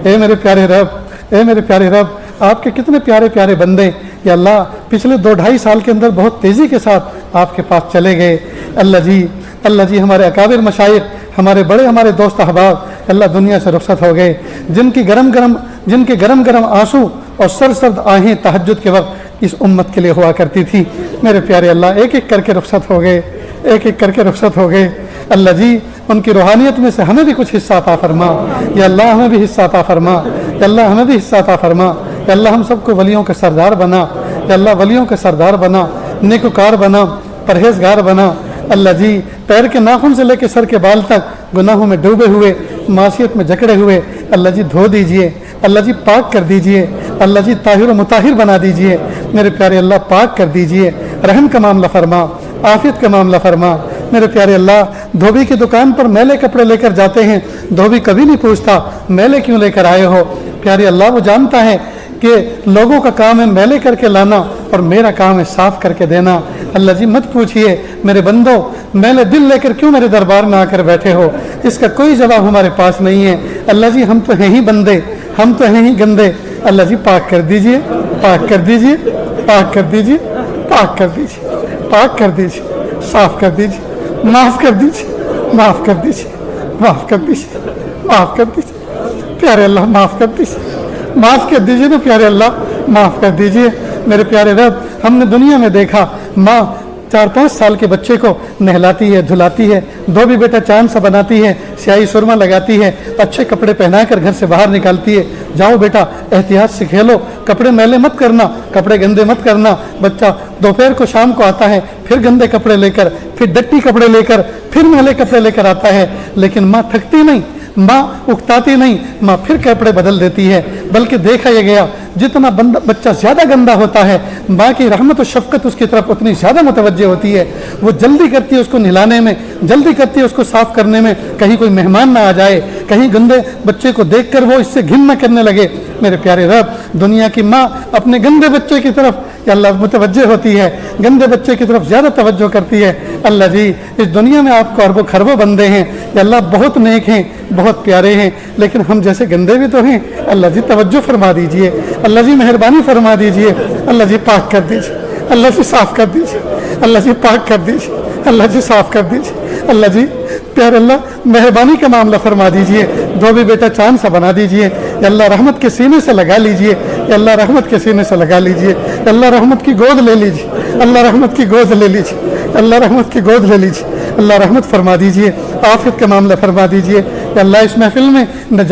اے میرے پیارے رب، اے میرے پیارے رب، آپ کے کتنے پیارے پیارے بندے یا اللہ پچھلے 2-2.5 سال کے اندر بہت تیزی کے ساتھ آپ کے پاس چلے گئے۔ اللہ جی ہمارے اکابر مشائخ، ہمارے بڑے، ہمارے دوست احباب اللہ دنیا سے رخصت ہو گئے، جن کے گرم گرم آنسو اور سرسرد آہیں تہجد کے وقت اس امت کے لیے ہوا کرتی تھی۔ میرے پیارے اللہ، ایک ایک کر کے رخصت ہو گئے، ایک ایک کر کے رخصت ہو گئے۔ اللہ جی ان کی روحانیت میں سے ہمیں بھی کچھ حصہ عطا فرما، یا اللہ ہمیں بھی حصہ عطا فرما، یا اللہ ہمیں بھی حصہ عطا فرما، یا اللہ ہم سب کو ولیوں کا سردار بنا، یا اللہ ولیوں کا سردار بنا، نیکوکار بنا، پرہیزگار بنا۔ اللہ جی پیر کے ناخن سے لے کے سر کے بال تک گناہوں میں ڈوبے ہوئے، معصیت میں جکڑے ہوئے، اللہ جی دھو دیجئے، اللہ جی پاک کر دیجئے، اللہ جی طاہر و مطہر بنا دیجئے۔ میرے پیارے اللہ پاک کر دیجئے، رحم کا معاملہ فرما، عافیت کا معاملہ فرما۔ میرے پیارے اللہ، دھوبی کی دکان پر میلے کپڑے لے کر جاتے ہیں، دھوبی کبھی نہیں پوچھتا میلے کیوں لے کر آئے ہو۔ پیارے اللہ وہ جانتا ہے کہ لوگوں کا کام ہے میلے کر کے لانا اور میرا کام ہے صاف کر کے دینا۔ اللہ جی مت پوچھئے میرے بندو میلے دل لے کر کیوں میرے دربار میں آ کر بیٹھے ہو، اس کا کوئی جواب ہمارے پاس نہیں ہے۔ اللہ جی ہم تو ہیں ہی بندے، ہم تو ہیں ہی گندے۔ اللہ جی پاک کر دیجئے، پاک کر دیجئے، پاک کر دیجئے، پاک کر دیجئے، پاک کر دیجئے، صاف کر دیجئے، معاف کر دیجئے، معاف کر دیجئے، معاف کر دیجئے، معاف کر دیجئے۔ پیارے اللہ معاف کر دیجئے، معاف کر دیجئے نا پیارے اللہ، معاف کر دیجئے۔ میرے پیارے رب، ہم نے دنیا میں دیکھا ماں 4-5 سال کے بچے کو نہلاتی ہے، دھلاتی ہے، دھوبی بیٹا چاند سا بناتی ہے، سیاہی سرما لگاتی ہے، اچھے کپڑے پہنا کر گھر سے باہر نکالتی ہے، جاؤ بیٹا احتیاط سے کھیلو، کپڑے میلے مت کرنا، کپڑے گندے مت کرنا۔ بچہ دوپہر کو شام کو آتا ہے، پھر گندے کپڑے لے کر، پھر ڈٹی کپڑے لے کر، پھر میلے کپڑے لے کر آتا ہے، لیکن ماں تھکتی نہیں، ماں اکتاتی نہیں، ماں پھر کپڑے بدل دیتی ہے۔ بلکہ دیکھا یہ گیا جتنا بچہ زیادہ گندا ہوتا ہے، ماں کی رحمت و شفقت اس کی طرف اتنی زیادہ متوجہ ہوتی ہے، وہ جلدی کرتی ہے اس کو نہلانے میں، جلدی کرتی ہے اس کو صاف کرنے میں، کہیں کوئی مہمان نہ آ جائے، کہیں گندے بچے کو دیکھ کر وہ اس سے گھن نہ کرنے لگے۔ میرے پیارے رب، دنیا کی ماں اپنے گندے بچے کی طرف یا اللہ متوجہ ہوتی ہے، گندے بچے کی طرف زیادہ توجہ کرتی ہے۔ اللہ جی اس دنیا میں آپ کو اربوں خربوں بندے ہیں یا اللہ، بہت نیک ہیں، بہت پیارے ہیں، لیکن ہم جیسے گندے بھی تو ہیں۔ اللہ جی توجہ فرما دیجئے، اللہ جی مہربانی فرما دیجئے، اللہ جی پاک کر دیجئے، اللہ جی صاف کر دیجئے، اللہ جی پاک کر دیجئے، اللہ جی صاف کر دیجیے، اللہ جی پیارے اللہ مہربانی کا معاملہ فرما دیجئے، دھوبی بیٹا چاند سا بنا دیجئے، یا اللہ رحمت کے سینے سے لگا لیجئے، یا اللہ رحمت کے سینے سے لگا لیجئے، یا اللہ رحمت کی گود لے لیجئے، اللہ رحمت کی گود لے لیجئے، اللہ رحمت کی گود لے لیجئے، اللہ رحمت فرما دیجئے، عافیت کا معاملہ فرما دیجئے، یا اللہ اس محفل میں نہ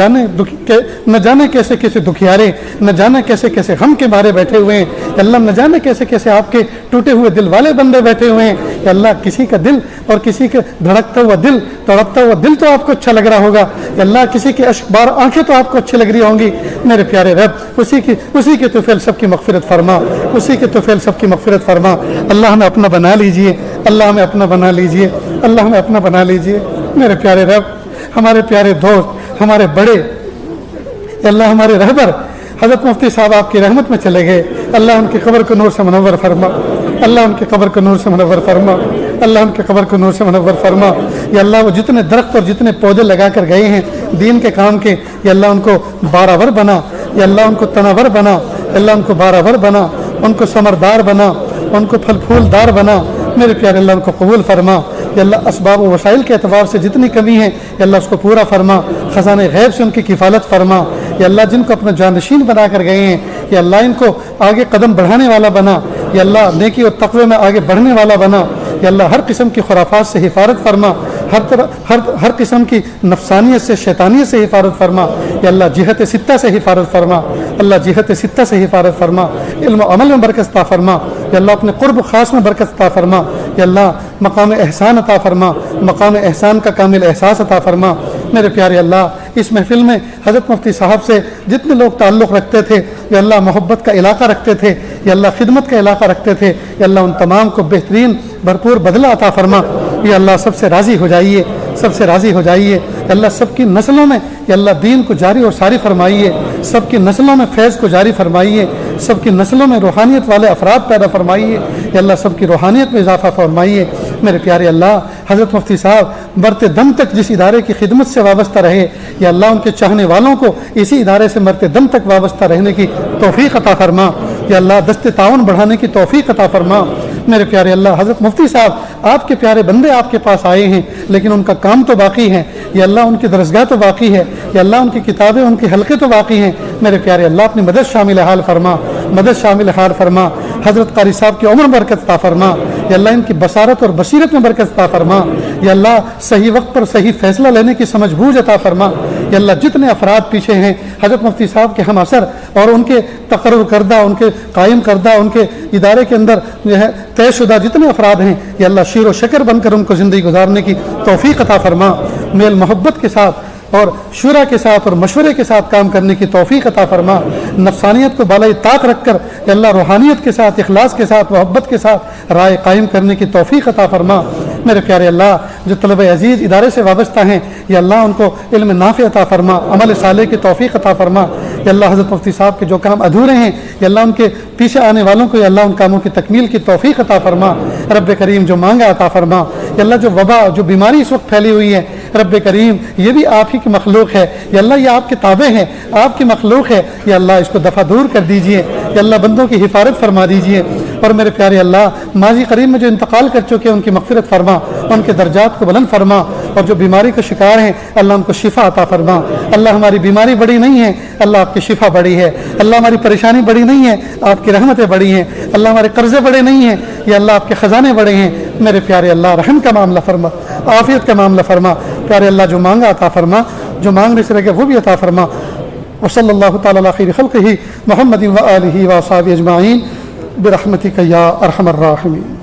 جانے کیسے کیسے دکھیارے، نہ جانے کیسے کیسے غم کے مارے بیٹھے ہوئے ہیں، یا اللہ نہ جانے کیسے کیسے آپ کے ٹوٹے ہوئے دل والے بندے بیٹھے ہوئے ہیں، یا اللہ کسی کا دل اور کسی کا دھڑکتا ہوا دل، تڑپتا ہوا دل تو آپ کو اچھا لگ رہا ہوگا، یا اللہ کسی کے اشک بار آنکھیں تو آپ کو اچھی لگ رہی ہوں گی، میرے پیارے رب اسی کی توفیل سب کی مغفرت فرما، اسی کی توفیل سب کی مغفرت فرما، اللہ ہمیں اپنا بنا لیجئے، اللہ ہمیں اپنا بنا لیجئے، اللہ ہمیں اپنا بنا لیجئے، میرے پیارے رب ہمارے پیارے دوست، ہمارے بڑے، اللہ ہمارے رہبر حضرت مفتی صاحب آپ کی رحمت میں چلے گئے، اللہ ان کی قبر کو نور سے منور فرما، اللہ ان کی قبر کو نور سے منور فرما، اللہ ان کی قبر کو نور سے منور فرما، یا اللہ وہ جتنے درخت اور جتنے پودے لگا کر گئے ہیں دین کے کام کے، یا اللہ ان کو بارآور بنا، یا اللہ ان کو تناور بنا، یا اللہ ان کو بارآور بنا، ان کو ثمردار بنا، ان کو پھل پھول دار بنا، میرے پیارے اللہ ان کو قبول فرما، یا اللہ اسباب و وسائل کے اعتبار سے جتنی کمی ہے یا اللہ اس کو پورا فرما، خزانہ غیب سے ان کی کفالت فرما، یا اللہ جن کو اپنا جانشین بنا کر گئے ہیں یا اللہ ان کو آگے قدم بڑھانے والا بنا، یا اللہ نیکی اور تقوی میں آگے بڑھنے والا بنا، یا اللہ ہر قسم کی خرافات سے حفاظت فرما، ہر قسم کی نفسانیت سے شیطانیت سے حفاظت فرما، یا اللہ جہت ستہ سے حفاظت فرما، اللہ جہت ستہ سے حفاظت فرما، علم و عمل میں برکت عطا فرما، یا اللہ اپنے قرب خاص میں برکت عطا فرما، یا اللہ مقام احسان عطا فرما، مقام احسان کا کامل احساس عطا فرما، میرے پیارے اللہ اس محفل میں حضرت مفتی صاحب سے جتنے لوگ تعلق رکھتے تھے یا اللہ محبت کا علاقہ رکھتے تھے یا اللہ خدمت کا علاقہ رکھتے تھے، یا اللہ ان تمام کو بہترین بھرپور بدلہ عطا فرما، یا اللہ سب سے راضی ہو جائیے، سب سے راضی ہو جائیے، یا اللہ سب کی نسلوں میں یا اللہ دین کو جاری اور ساری فرمائیے، سب کی نسلوں میں فیض کو جاری فرمائیے، سب کی نسلوں میں روحانیت والے افراد پیدا فرمائیے، یا اللہ سب کی روحانیت میں اضافہ فرمائیے، میرے پیارے اللہ حضرت مفتی صاحب مرتے دم تک جس ادارے کی خدمت سے وابستہ رہے، یا اللہ ان کے چاہنے والوں کو اسی ادارے سے مرتے دم تک وابستہ رہنے کی توفیق عطا فرما، یا اللہ دست تعاون بڑھانے کی توفیق عطا فرما، میرے پیارے اللہ حضرت مفتی صاحب آپ کے پیارے بندے آپ کے پاس آئے ہیں لیکن ان کا کام تو باقی ہے، یا اللہ ان کی درسگاہ تو باقی ہے، یا اللہ ان کی کتابیں ان کے حلقے تو باقی ہیں، میرے پیارے اللہ اپنی مدد شامل حال فرما، مدد شامل حال فرما، حضرت قاری صاحب کی عمر برکت عطا فرما، یا اللہ ان کی بصارت اور بصیرت میں برکت عطا فرما، یا اللہ صحیح وقت پر صحیح فیصلہ لینے کی سمجھ بوجھ عطا فرما، یا اللہ جتنے افراد پیچھے ہیں حضرت مفتی صاحب کے ہم اثر اور ان کے تقرر کردہ، ان کے قائم کردہ، ان کے ادارے کے اندر جو ہے طے شدہ جتنے افراد ہیں، یا اللہ شیر و شکر بن کر ان کو زندگی گزارنے کی توفیق عطا فرما، میل محبت کے ساتھ اور شورا کے ساتھ اور مشورے کے ساتھ کام کرنے کی توفیق عطا فرما، نفسانیت کو بالائے طاق رکھ کر یا اللہ روحانیت کے ساتھ، اخلاص کے ساتھ، محبت کے ساتھ رائے قائم کرنے کی توفیق عطا فرما، میرے پیارے اللہ جو طلبہ عزیز ادارے سے وابستہ ہیں یا اللہ ان کو علم نافع عطا فرما، عمل صالح کی توفیق عطا فرما، یا اللہ حضرت مفتی صاحب کے جو کام ادھورے ہیں یا اللہ ان کے پیچھے آنے والوں کو یا اللہ ان کاموں کی تکمیل کی توفیق عطا فرما، رب کریم جو مانگا عطا فرما، یا اللہ جو وبا جو بیماری اس وقت پھیلی ہوئی ہے رب کریم یہ بھی آپ ہی کی مخلوق ہے، یا اللہ یہ آپ کے تابع ہیں، آپ کی مخلوق ہے، یا اللہ اس کو دفع دور کر دیجئے، یا اللہ بندوں کی حفاظت فرما دیجئے، اور میرے پیارے اللہ ماضی قریب میں جو انتقال کر چکے ان کی مغفرت فرما، ان کے درجات کو بلند فرما، اور جو بیماری کا شکار ہیں اللہ ان کو شفا عطا فرما، اللہ ہماری بیماری بڑی نہیں ہے، اللہ آپ کی شفا بڑی ہے، اللہ ہماری پریشانی بڑی نہیں ہے، آپ کی رحمتیں بڑی ہیں، اللہ ہمارے قرضے بڑے نہیں ہیں، یا اللہ آپ کے خزانے بڑے ہیں، میرے پیارے اللہ رحم کا معاملہ فرما، عافیت کا معاملہ فرما، پیارے اللہ جو مانگا عطا فرما، جو مانگنے سے رہے وہ بھی عطا فرما، وصلی اللہ تعالی علی خیر خلقہ محمد و آلہ و اصحابہ اجمعین برحمتک یا ارحم الراحمین۔